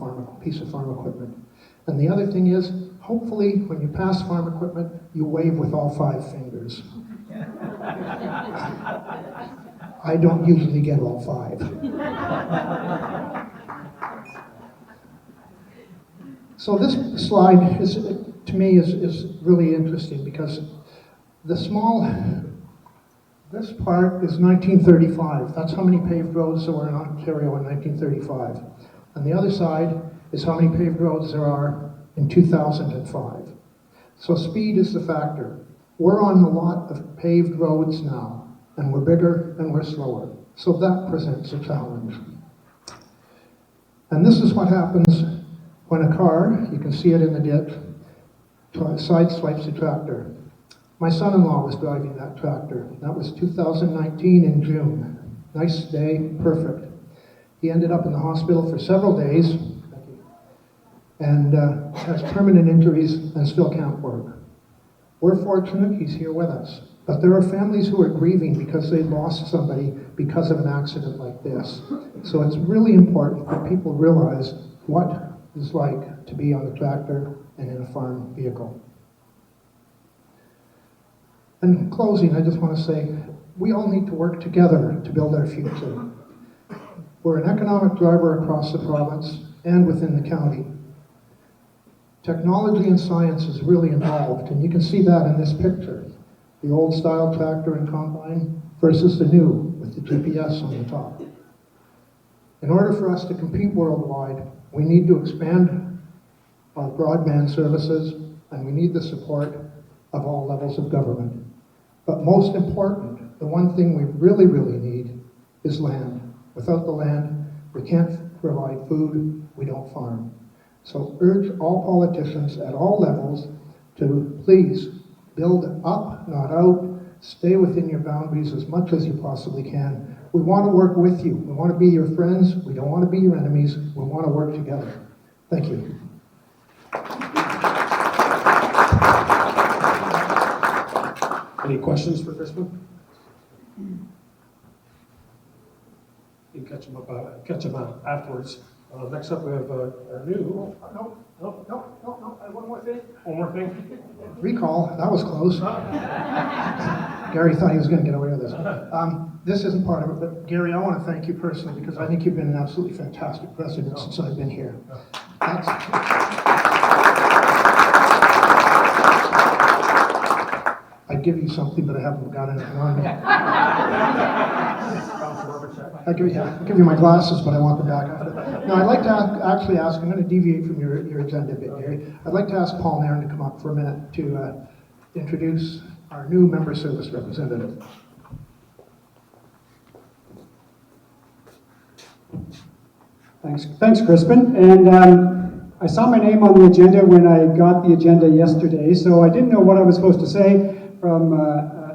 piece of farm equipment. And the other thing is, hopefully, when you pass farm equipment, you wave with all 5 fingers. I don't usually get all 5. So this slide, to me, is really interesting because the small This part is 1935. That's how many paved roads there were in Ontario in 1935. On the other side is how many paved roads there are in 2005. So speed is the factor. We're on a lot of paved roads now, and we're bigger and we're slower. So that presents a challenge. And this is what happens when a car, you can see it in the ditch, sideswipes a tractor. My son-in-law was driving that tractor. That was 2019 in June. Nice day, perfect. He ended up in the hospital for several days and has permanent injuries and still can't work. We're fortunate he's here with us, but there are families who are grieving because they lost somebody because of an accident like this. So it's really important that people realize what it's like to be on the tractor and in a farm vehicle. In closing, I just want to say, we all need to work together to build our future. We're an economic driver across the province and within the county. Technology and science is really involved, and you can see that in this picture. The old style tractor and combine versus the new with the GPS on the top. In order for us to compete worldwide, we need to expand our broadband services, and we need the support of all levels of government. But most important, the one thing we really, really need is land. Without the land, we can't provide food, we don't farm. So urge all politicians at all levels to please build up, not out. Stay within your boundaries as much as you possibly can. We want to work with you. We want to be your friends. We don't want to be your enemies. We want to work together. Thank you. Any questions for Crispin? You can catch them up afterwards. Next up, we have our new. No, one more thing. One more thing. Recall, that was close. Gary thought he was going to get away with this. This isn't part of it, but Gary, I want to thank you personally because I think you've been an absolutely fantastic president since I've been here. I'd give you something, but I haven't got anything on me. I'll give you my glasses, but I want them back after. Now, I'd like to actually ask, I'm going to deviate from your agenda a bit, Gary. I'd like to ask Paul Nairn to come up for a minute to introduce our new member service representative. Thanks, Crispin. And I saw my name on the agenda when I got the agenda yesterday, so I didn't know what I was supposed to say from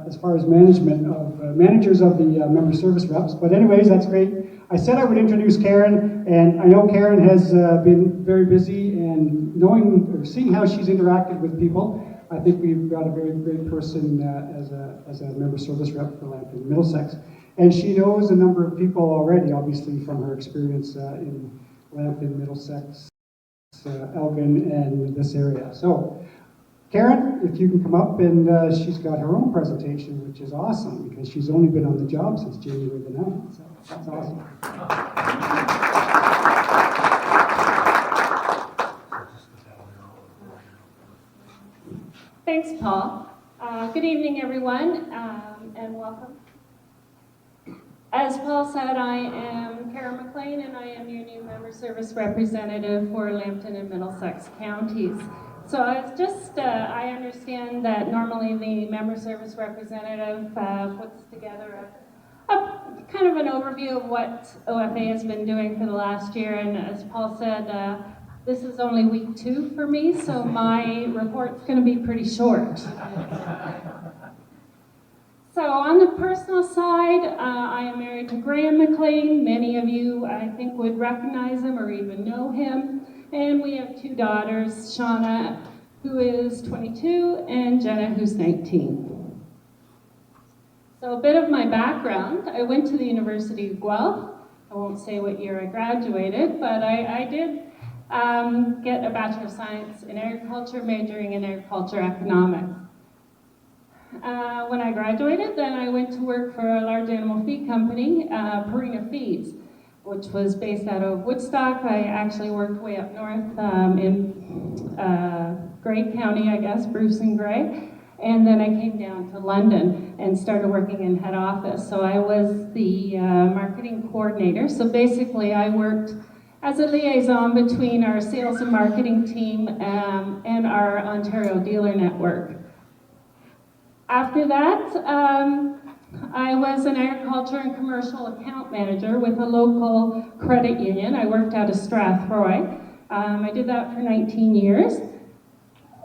as far as managers of the member service reps. But anyways, that's great. I said I would introduce Karen, and I know Karen has been very busy, and knowing or seeing how she's interacted with people, I think we've got a very great person as a member service rep for Lambton Middlesex. And she knows a number of people already, obviously from her experience in Lambton, Middlesex, Elgin, and this area. So, Karen, if you can come up, and she's got her own presentation, which is awesome, because she's only been on the job since January the 9th, so that's awesome. Thanks, Paul. Good evening, everyone, and welcome. As Paul said, I am Karen McLean, and I am your new member service representative for Lambton and Middlesex counties. So I understand that normally the member service representative puts together a kind of an overview of what OFA has been doing for the last year, and as Paul said, this is only week 2 for me, so my report's going to be pretty short. So on the personal side, I am married to Graham McLean. Many of you, I think, would recognize him or even know him. And we have 2 daughters, Shauna, who is 22, and Jenna, who's 19. So a bit of my background. I went to the University of Guelph. I won't say what year I graduated, but I did get a Bachelor of Science in Agriculture, majoring in Agriculture Economics. When I graduated, then I went to work for a large animal feed company, Purina Feeds, which was based out of Woodstock. I actually worked way up north in Grey County, I guess, Bruce and Grey. And then I came down to London and started working in head office. So I was the marketing coordinator. So basically I worked as a liaison between our sales and marketing team and our Ontario dealer network. After that, I was an agriculture and commercial account manager with a local credit union. I worked out of Strathroy. I did that for 19 years.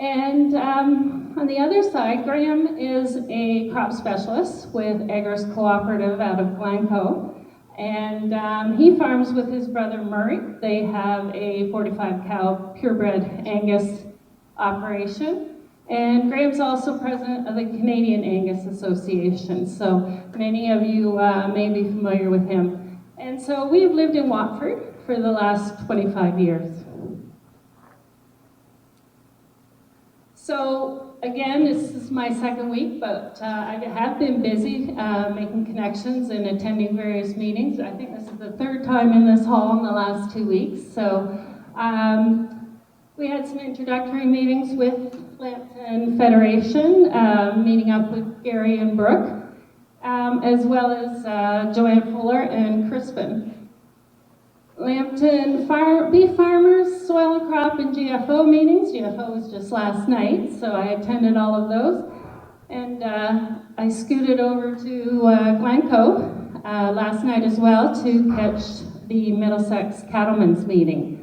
And on the other side, Graham is a crop specialist with Agris Cooperative out of Glencoe. And he farms with his brother Murray. They have a 45 cow purebred Angus operation. And Graham's also president of the Canadian Angus Association, so many of you may be familiar with him. And so we've lived in Watford for the last 25 years. So again, this is my second week, but I have been busy making connections and attending various meetings. I think this is the third time in this hall in the last 2 weeks. So we had some introductory meetings with Lambton Federation, meeting up with Gary and Brooke, as well as Joanne Fuller and Crispin. Lambton Beef Farmers, Soil and Crop, and GFO meetings. GFO was just last night, so I attended all of those. And I scooted over to Glencoe last night as well to catch the Middlesex Cattlemen's meeting.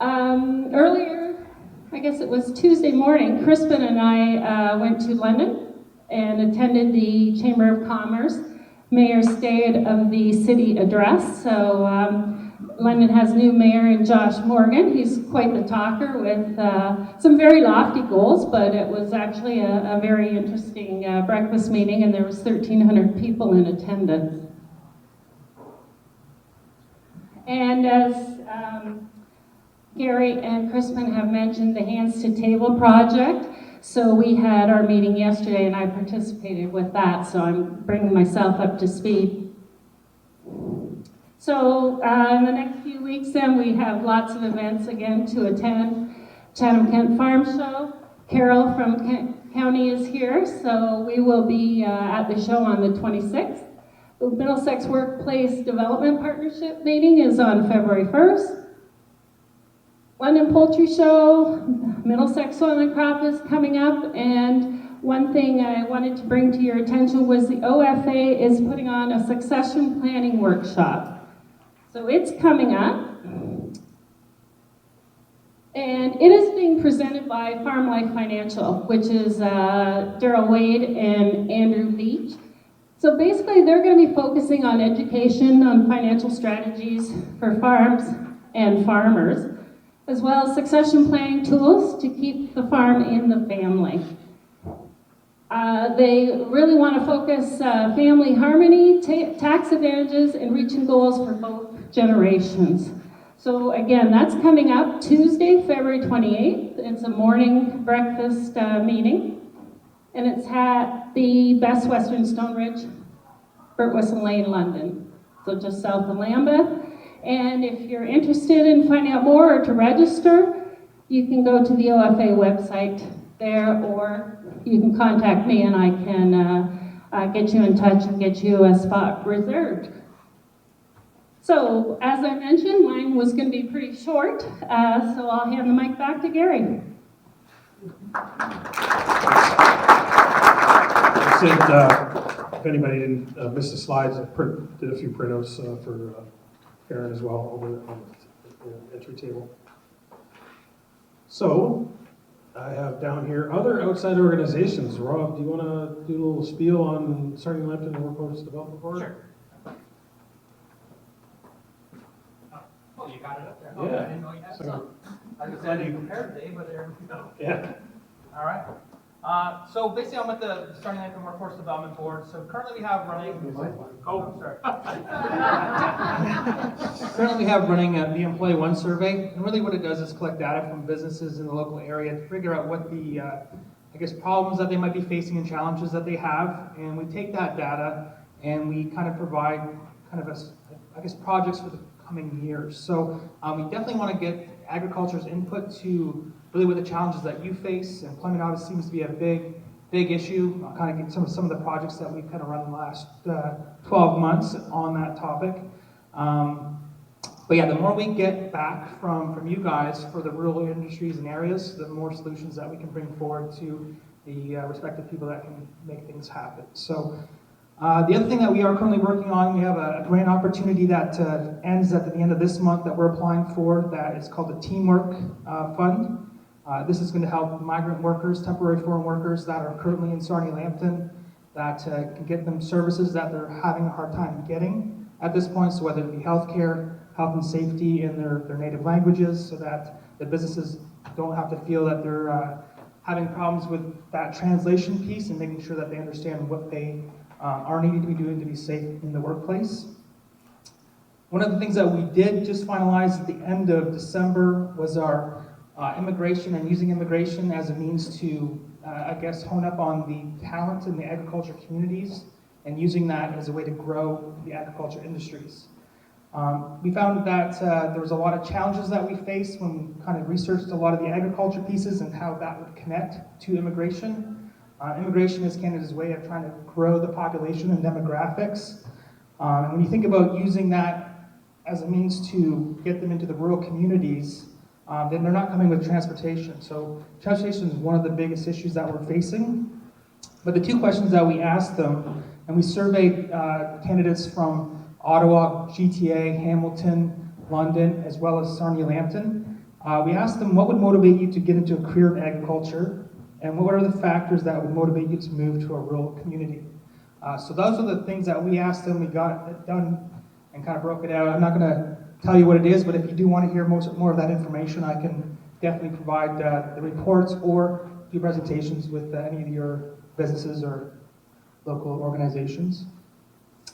Earlier, I guess it was Tuesday morning, Crispin and I went to London and attended the Chamber of Commerce Mayor's State of the City address. So London has new mayor in Josh Morgan. He's quite the talker with some very lofty goals, but it was actually a very interesting breakfast meeting, and there was 1,300 people in attendance. And as Gary and Crispin have mentioned, the Hands to Table project. So we had our meeting yesterday and I participated with that, so I'm bringing myself up to speed. So in the next few weeks then we have lots of events again to attend. Chatham-Kent Farm Show. Carol from Kent County is here, so we will be at the show on the 26th. The Middlesex Workplace Development Partnership meeting is on February 1st. London Poultry Show, Middlesex Soil and Crop is coming up, and one thing I wanted to bring to your attention was the OFA is putting on a succession planning workshop. So it's coming up, and it is being presented by Farm Life Financial, which is Daryl Wade and Andrew Leach. So basically they're going to be focusing on education on financial strategies for farms and farmers, as well as succession planning tools to keep the farm in the family. They really want to focus family harmony, tax advantages, and reaching goals for both generations. So again, that's coming up Tuesday, February 28th. It's a morning breakfast meeting, and it's at the Best Western Stone Ridge, Birtwistle Lane, London. So just south of Lambeth. And if you're interested in finding out more or to register, you can go to the OFA website there, or you can contact me and I can get you in touch and get you a spot reserved. So, as I mentioned, mine was going to be pretty short, so I'll hand the mic back to Gary. If anybody didn't miss the slides, I did a few printouts for Karen as well over on the entry table. So, I have down here other outside organizations. Rob, do you want to do a little spiel on starting Lambton Workforce Development Board? Sure. Oh, you got it up there. Yeah. Oh, I didn't know you had some. I was glad you prepared today, but there we go. Yeah. All right. So basically, I'm with the Starting Lambton Workforce Development Board. So currently we have running. Oh, sorry. Currently we have running the Employee One survey, and really what it does is collect data from businesses in the local area to figure out what the, I guess, problems that they might be facing and challenges that they have, and we take that data and we kind of provide kind of I guess projects for the coming years. So we definitely want to get agriculture's input to really what the challenges that you face. Employment obviously seems to be a big issue. I'll kind of get some of the projects that we've kind of run the last 12 months on that topic. But yeah, the more we get back from you guys for the rural industries and areas, the more solutions that we can bring forward to the respective people that can make things happen. So the other thing that we are currently working on, we have a grant opportunity that ends at the end of this month that we're applying for, that is called the Teamwork Fund. This is going to help migrant workers, temporary foreign workers that are currently in Lambton, that can get them services that they're having a hard time getting at this point, so whether it be healthcare, health and safety in their native languages, so that the businesses don't have to feel that they're having problems with that translation piece, and making sure that they understand what they are needing to be doing to be safe in the workplace. One of the things that we did just finalize at the end of December was our immigration, and using immigration as a means to, I guess, hone up on the talent in the agriculture communities, and using that as a way to grow the agriculture industries. We found that there was a lot of challenges that we faced when we kind of researched a lot of the agriculture pieces and how that would connect to immigration. Immigration is Canada's way of trying to grow the population and demographics. And when you think about using that as a means to get them into the rural communities, then they're not coming with transportation. So transportation is one of the biggest issues that we're facing. But the two questions that we asked them, and we surveyed candidates from Ottawa, GTA, Hamilton, London, as well as Lambton. We asked them, what would motivate you to get into a career in agriculture? And what are the factors that would motivate you to move to a rural community? So those are the things that we asked them. We got it done and kind of broke it out. I'm not going to tell you what it is, but if you do want to hear more of that information, I can definitely provide the reports or do presentations with any of your businesses or local organizations.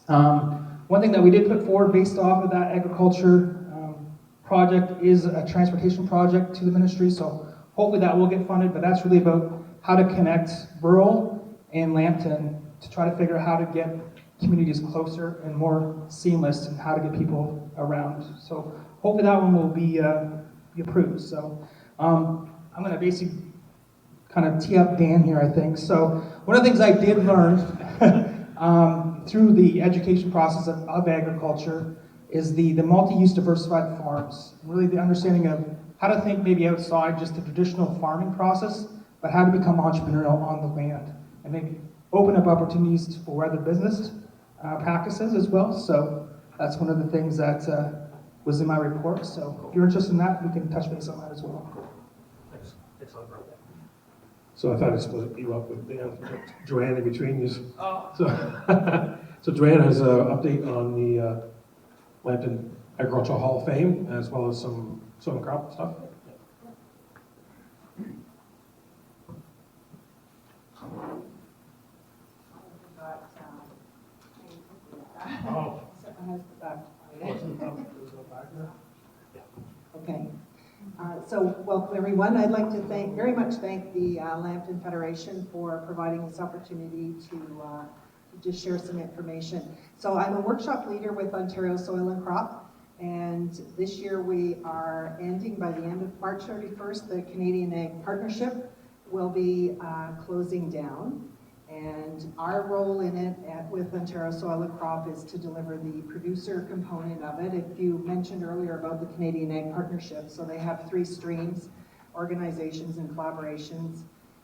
One thing that we did put forward based off of that agriculture project is a transportation project to the ministry. So hopefully that will get funded, but that's really about how to connect rural and Lambton to try to figure out how to get communities closer and more seamless, and how to get people around. So hopefully that one will be approved. So I'm going to basically kind of tee up Dan here, I think. So one of the things I did learn through the education process of agriculture is the multi-use diversified farms. Really the understanding of how to think maybe outside just the traditional farming process, but how to become entrepreneurial on the land, and maybe open up opportunities for other business practices as well. So that's one of the things that was in my report. So if you're interested in that, we can touch base on that as well. Thanks. So I thought I'd split you up with Joanne in between you. So Joanne has an update on the Lambton Agricultural Hall of Fame, as well as some soil and crop stuff. Okay. So welcome everyone. I'd like to very much thank the Lambton Federation for providing this opportunity to just share some information. So I'm a workshop leader with Ontario Soil and Crop, and this year we are ending by the end of March 31st. The Canadian Ag Partnership will be closing down. And our role in it with Ontario Soil and Crop is to deliver the producer component of it. If you mentioned earlier about the Canadian Ag Partnership, so they have 3 streams, organizations and collaborations,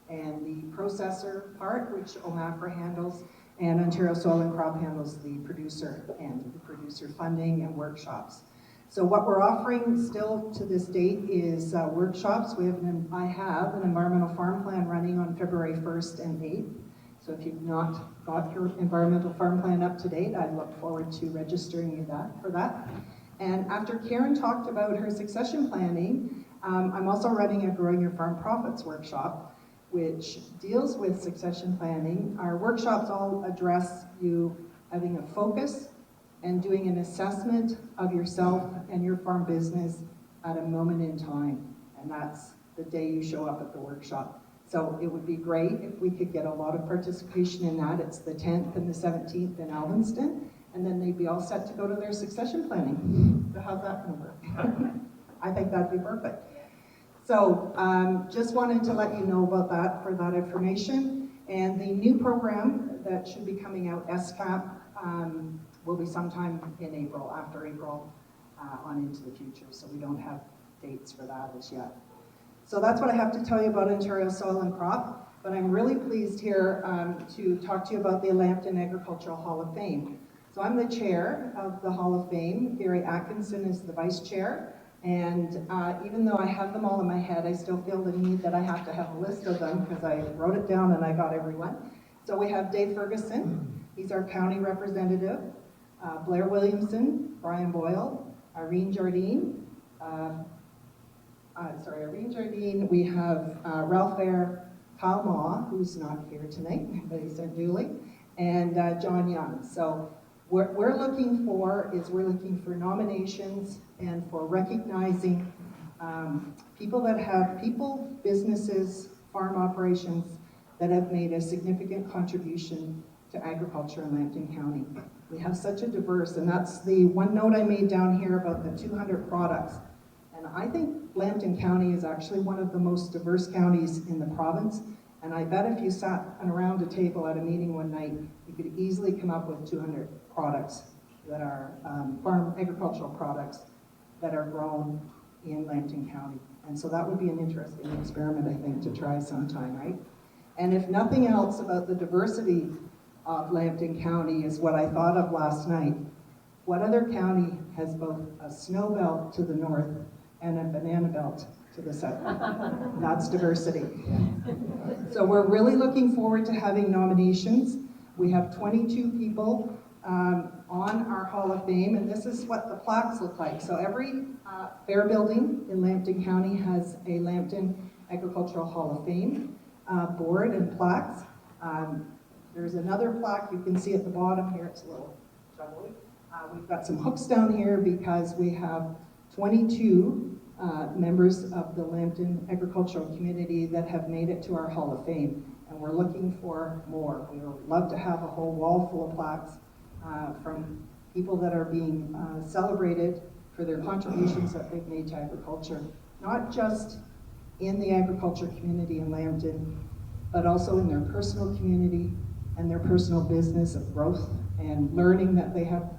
and the processor part, which OMAFRA handles, and Ontario Soil and Crop handles the producer and the producer funding and workshops. So what we're offering still to this date is workshops. I have an environmental farm plan running on February 1st and 8th. So if you've not got your environmental farm plan up to date, I look forward to registering you for that. And after Karen talked about her succession planning, I'm also running a Growing Your Farm Profits workshop, which deals with succession planning. Our workshops all address you having a focus and doing an assessment of yourself and your farm business at a moment in time. And that's the day you show up at the workshop. So it would be great if we could get a lot of participation in that. It's the 10th and the 17th in Lambton, and then they'd be all set to go to their succession planning. So how's that gonna work? I think that'd be perfect. So just wanted to let you know about that for that information. And the new program that should be coming out, SCAP, will be sometime in April, after April on into the future. So we don't have dates for that as yet. So that's what I have to tell you about Ontario Soil and Crop. But I'm really pleased here to talk to you about the Lambton Agricultural Hall of Fame. So I'm the chair of the Hall of Fame. Gary Atkinson is the vice chair. And even though I have them all in my head, I still feel the need that I have to have a list of them because I wrote it down and I got everyone. So we have Dave Ferguson, he's our county representative, Blair Williamson, Brian Boyle, Irene Jardine, we have Ralph Fair, Kyle Maw, who's not here tonight, but he sent Julie, and John Young. So what we're looking for nominations and for recognizing people, businesses, farm operations that have made a significant contribution to agriculture in Lambton County. We have such a diverse, and that's the one note I made down here about the 200 products. And I think Lambton County is actually one of the most diverse counties in the province. And I bet if you sat around a table at a meeting one night, you could easily come up with 200 products that are farm agricultural products that are grown in Lambton County. And so that would be an interesting experiment, I think, to try sometime, right? And if nothing else about the diversity of Lambton County is what I thought of last night, what other county has both a snow belt to the north and a banana belt to the south? That's diversity. So we're really looking forward to having nominations. We have 22 people on our Hall of Fame, and this is what the plaques look like. So every fair building in Lambton County has a Lambton Agricultural Hall of Fame board and plaques. There's another plaque you can see at the bottom here. It's a little juggly. We've got some hooks down here because we have 22 members of the Lambton agricultural community that have made it to our Hall of Fame, and we're looking for more. We would love to have a whole wall full of plaques from people that are being celebrated for their contributions that they've made to agriculture, not just in the agriculture community in Lambton, but also in their personal community and their personal business of growth and learning that they have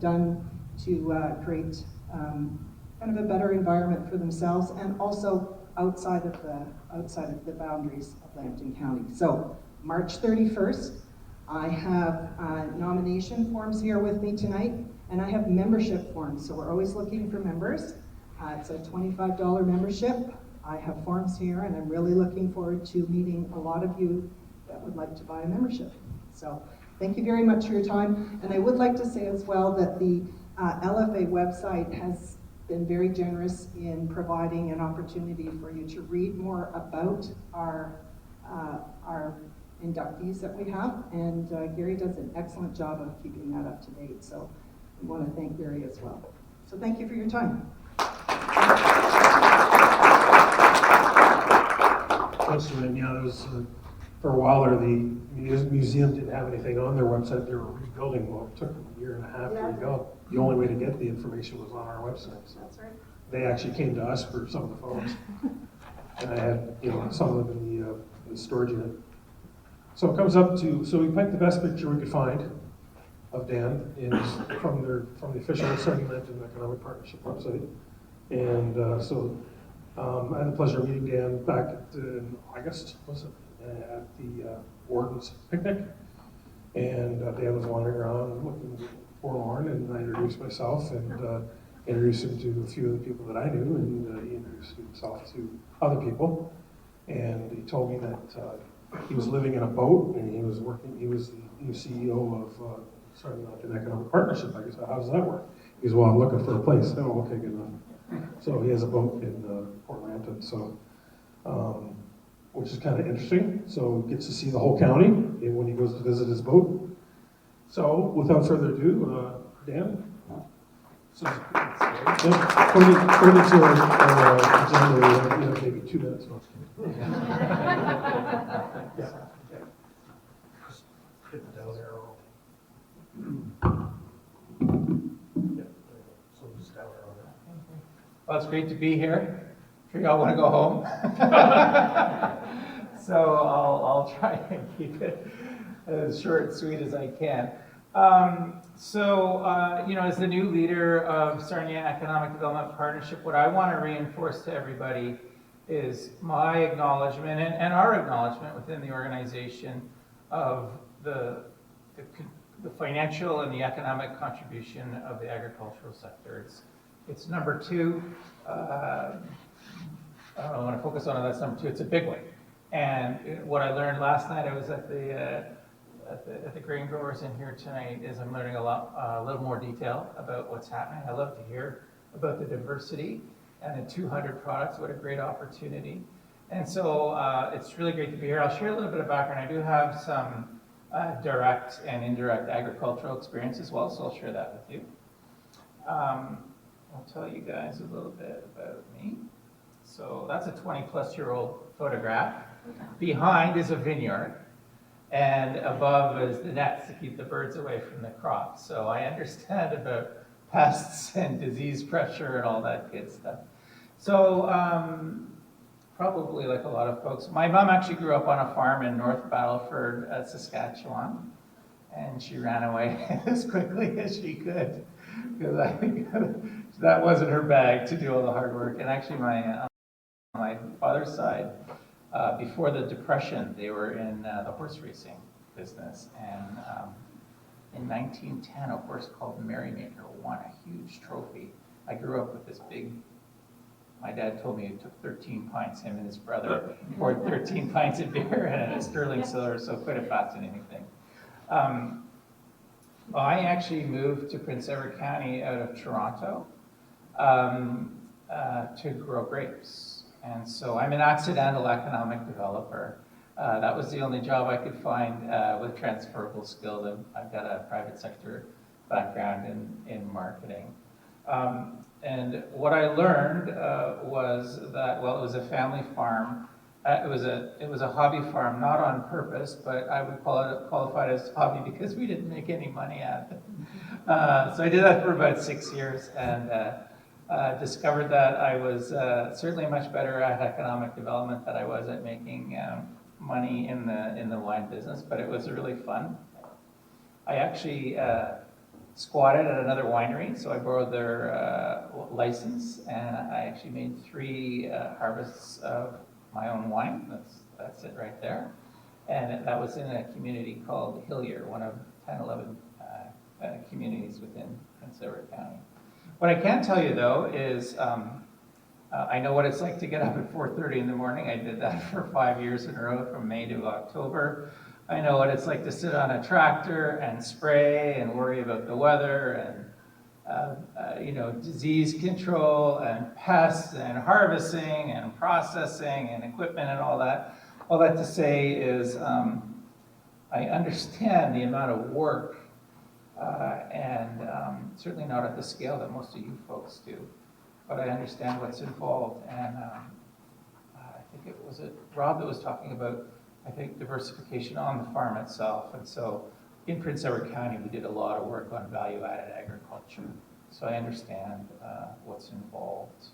done to create kind of a better environment for themselves and also outside of the boundaries of Lambton County. So March 31st, I have nomination forms here with me tonight, and I have membership forms. So we're always looking for members. It's a $25 membership. I have forms here, and I'm really looking forward to meeting a lot of you that would like to buy a membership. So thank you very much for your time. And I would like to say as well that the LFA website has been very generous in providing an opportunity for you to read more about our inductees that we have. And Gary does an excellent job of keeping that up to date. So we want to thank Gary as well. So thank you for your time. Thanks, Joanne. Yeah, there was, for a while there, the museum didn't have anything on their website. They were rebuilding. Well, it took them a year and a half to rebuild. The only way to get the information was on our website. So that's right. They actually came to us for some of the photos. And I had, some of them in the storage unit. So it comes up to, so we picked the best picture we could find of Dan from the official Southern Lambton Economic Partnership website. And I had the pleasure of meeting Dan back at, August, was it, at the Warden's picnic. And Dan was wandering around looking forlorn, and I introduced myself and introduced him to a few of the people that I knew, and he introduced himself to other people. And he told me that he was living in a boat, and he was the new CEO of Southern Lambton Economic Partnership. I guess, how does that work? He goes, well, I'm looking for a place. Oh, okay, good enough. So he has a boat in Port Lambton, so which is kind of interesting. So he gets to see the whole county when he goes to visit his boat. So without further ado, Dan. So, according to our agenda, we have maybe 2 minutes left. Yeah. Hit the down arrow. Well, it's great to be here. I'm sure y'all want to go home. So I'll try and keep it as short and sweet as I can. As the new leader of Sarnia Economic Development Partnership, what I want to reinforce to everybody is my acknowledgement and our acknowledgement within the organization of the financial and the economic contribution of the agricultural sector. It's number two. I don't want to focus on it, that's number two. It's a big one. And what I learned last night, I was at the grain growers in here tonight, is I'm learning a little more detail about what's happening. I love to hear about the diversity and the 200 products. What a great opportunity. And so it's really great to be here. I'll share a little bit of background. I do have some direct and indirect agricultural experience as well, so I'll share that with you. I'll tell you guys a little bit about me. So that's a 20-plus-year-old photograph. Behind is a vineyard, and above is the nets to keep the birds away from the crops. So I understand about pests and disease pressure and all that good stuff. So probably like a lot of folks, my mom actually grew up on a farm in North Battleford, Saskatchewan, and she ran away as quickly as she could, because I think that wasn't her bag to do all the hard work. And actually my father's side, before the Depression, they were in the horse racing business. And in 1910, a horse called Merrymaker won a huge trophy. I grew up with this big, my dad told me it took 13 pints, him and his brother poured 13 pints of beer in a sterling silver, so quite a fascinating thing. I actually moved to Prince Edward County out of Toronto to grow grapes. And so I'm an accidental economic developer. That was the only job I could find with transferable skills. I've got a private sector background in marketing. And what I learned was that, well, it was a family farm. It was a hobby farm, not on purpose, but I would qualify it as hobby because we didn't make any money at it. So I did that for about 6 years, and discovered that I was certainly much better at economic development than I was at making money in the wine business, but it was really fun. I actually squatted at another winery, so I borrowed their license, and I actually made 3 harvests of my own wine. That's it right there. And that was in a community called Hillier, one of 10, 11 communities within Prince Edward County. What I can tell you, though, is I know what it's like to get up at 4:30 in the morning. I did that for 5 years in a row, from May to October. I know what it's like to sit on a tractor and spray and worry about the weather and disease control and pests and harvesting and processing and equipment and all that. All that to say is I understand the amount of work and certainly not at the scale that most of you folks do, but I understand what's involved. And I think it was Rob that was talking about, I think, diversification on the farm itself. And so in Prince Edward County, we did a lot of work on value-added agriculture. So I understand what's involved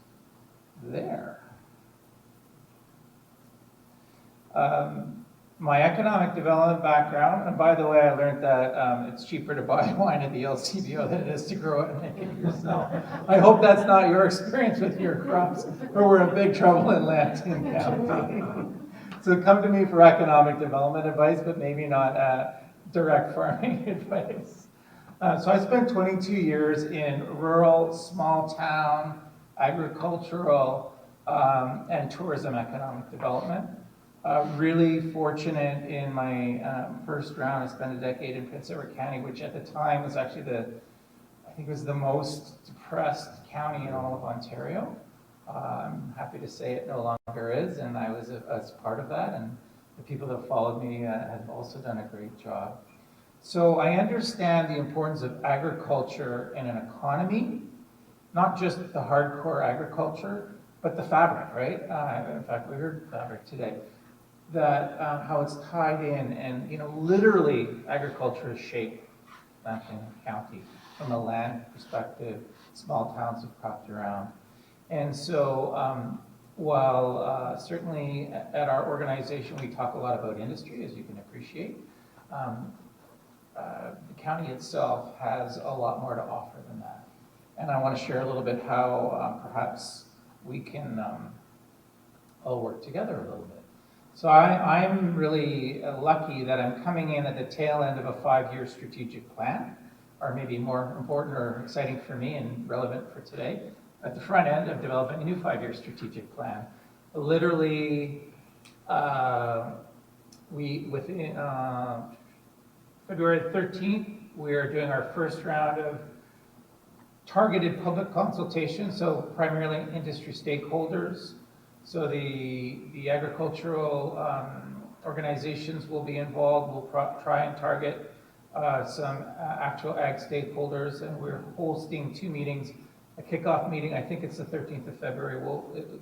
there. My economic development background, and by the way, I learned that it's cheaper to buy wine at the LCBO than it is to grow it and make it yourself. I hope that's not your experience with your crops, or we're in big trouble in Lambton County. So come to me for economic development advice, but maybe not direct farming advice. So I spent 22 years in rural, small town, agricultural, and tourism economic development. Really fortunate in my first round. I spent a decade in Prince Edward County, which at the time was actually I think it was the most depressed county in all of Ontario. I'm happy to say it no longer is, and I was as part of that, and the people that followed me have also done a great job. So I understand the importance of agriculture in an economy, not just the hardcore agriculture, but the fabric, right? In fact, we heard fabric today. That how it's tied in, and literally agriculture has shaped Lambton County from a land perspective. Small towns have cropped around, And so while certainly at our organization we talk a lot about industry, as you can appreciate, the county itself has a lot more to offer than that. And I want to share a little bit how perhaps we can all work together a little bit. So I'm really lucky that I'm coming in at the tail end of a 5-year strategic plan, or maybe more important or exciting for me and relevant for today, at the front end of developing a new 5-year strategic plan. Literally, within February 13th, we are doing our first round of targeted public consultation, so primarily industry stakeholders. So the agricultural organizations will be involved. We'll try and target some actual ag stakeholders, and we're hosting 2 meetings. A kickoff meeting, I think it's the 13th of February.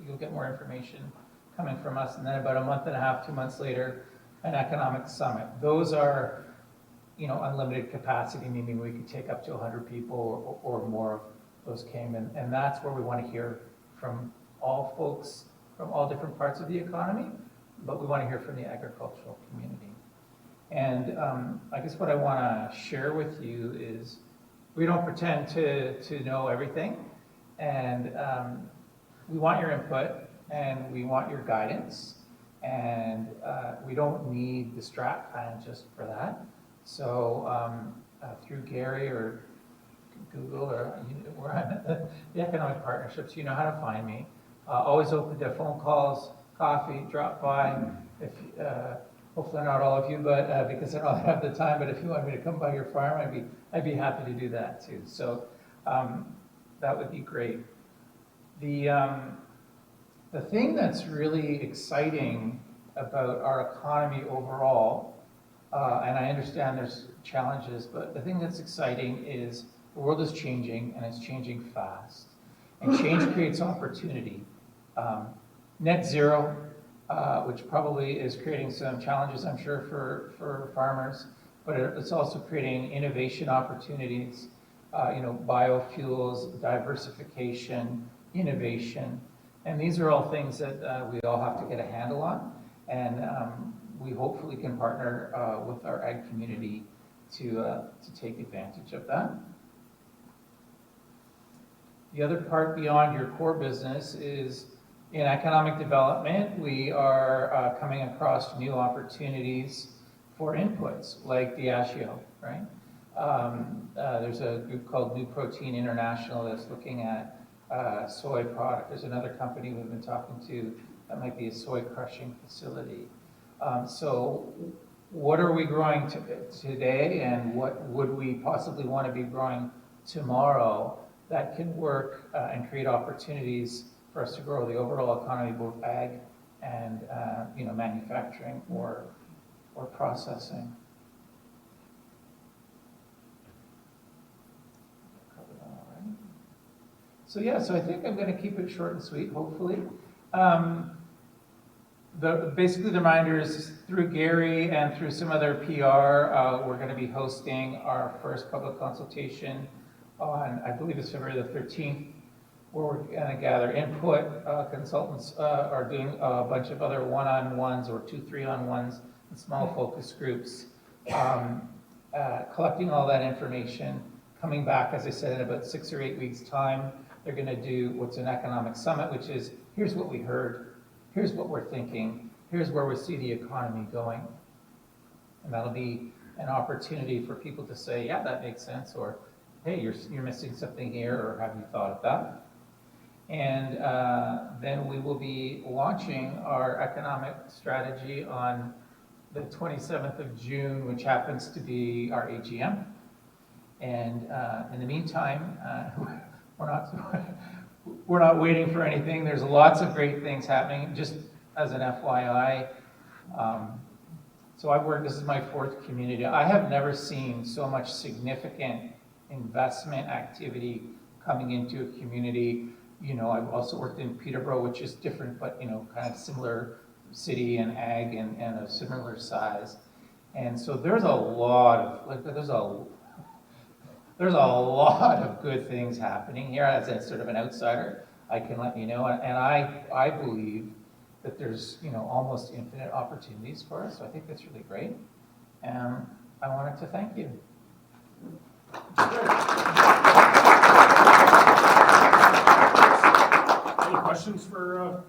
You'll get more information coming from us, and then about a month and a half, 2 months later, an economic summit. Those are, unlimited capacity, meaning we could take up to 100 people or more of those came, and that's where we want to hear from all folks from all different parts of the economy, but we want to hear from the agricultural community. And I guess what I want to share with you is we don't pretend to know everything, and we want your input, and we want your guidance, and we don't need the strat plan just for that. So through Gary or Google or where I'm at the economic partnerships, you know how to find me. Always open to phone calls, coffee, drop by. If hopefully not all of you, but because I don't have the time. But if you want me to come by your farm, I'd be happy to do that too. So that would be great. The thing that's really exciting about our economy overall, and I understand there's challenges, but the thing that's exciting is the world is changing, and it's changing fast. And change creates opportunity. Net zero, which probably is creating some challenges, I'm sure, for farmers, but it's also creating innovation opportunities, biofuels, diversification, innovation. And these are all things that we all have to get a handle on. And we hopefully can partner with our ag community to take advantage of that. The other part beyond your core business is in economic development. We are coming across new opportunities for inputs like diacetyl, right? There's a group called New Protein International that's looking at soy product. There's another company we've been talking to that might be a soy crushing facility. So what are we growing today, and what would we possibly want to be growing tomorrow that can work and create opportunities for us to grow the overall economy, both ag and manufacturing or processing. So so I think I'm going to keep it short and sweet, hopefully. Basically the reminder is through Gary and through some other PR, we're going to be hosting our first public consultation on, I believe it's February the 13th, where we're going to gather input. Consultants are doing a bunch of other one-on-ones or 2 3-on-1s in small focus groups, collecting all that information, coming back, as I said, in about 6 or 8 weeks' time. They're going to do what's an economic summit, which is, here's what we heard, here's what we're thinking, here's where we see the economy going. And that'll be an opportunity for people to say, yeah, that makes sense, or hey, you're missing something here, or have you thought of that? And then we will be launching our economic strategy on the 27th of June, which happens to be our AGM. And in the meantime, we're not waiting for anything. There's lots of great things happening. Just as an FYI, so this is my 4th community. I have never seen so much significant investment activity coming into a community. I've also worked in Peterborough, which is different, but kind of similar city and ag and a similar size. And so there's a lot of good things happening here as a sort of an outsider. I can let you know. And I believe that there's, almost infinite opportunities for us. So I think that's really great. And I wanted to thank you. Any questions for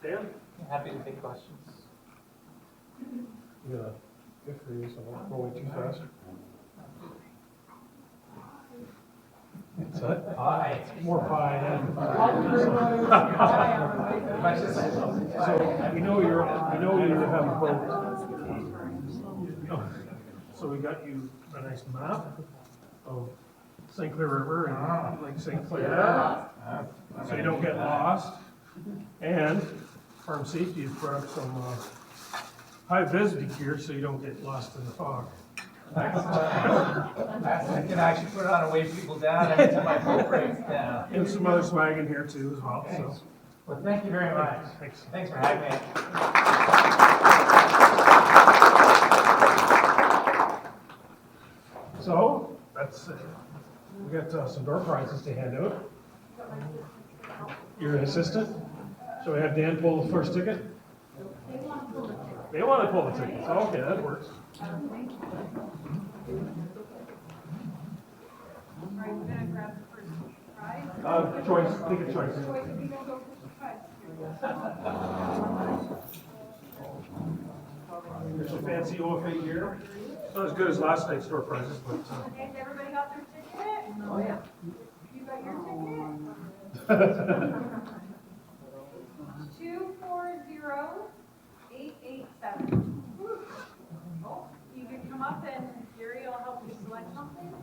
Dan? Happy to take questions. Yeah, good for you, so I won't go away too fast. What's that? Pie. More pie, yeah. So, we know you have a boat. So we got you a nice map of St. Clair River and Lake St. Clair, so you don't get lost. And Farm Safety has brought up some high-vis gear so you don't get lost in the fog. I can actually put it on and wave people down every time my boat breaks down. And some other swag in here too as well. Thanks. So. Well, thank you very much. Thanks. Thanks for having me. So that's we got some door prizes to hand out. You're an assistant. So we have Dan pull the first ticket. They want to pull the tickets. Oh, okay, that works. Choice. Think of choice. There's some fancy OFA gear. Not as good as last night's store prizes, but. Okay, everybody got their ticket? Oh yeah. You got your ticket? 240887. Oh, you can come up and Gary will help you select something.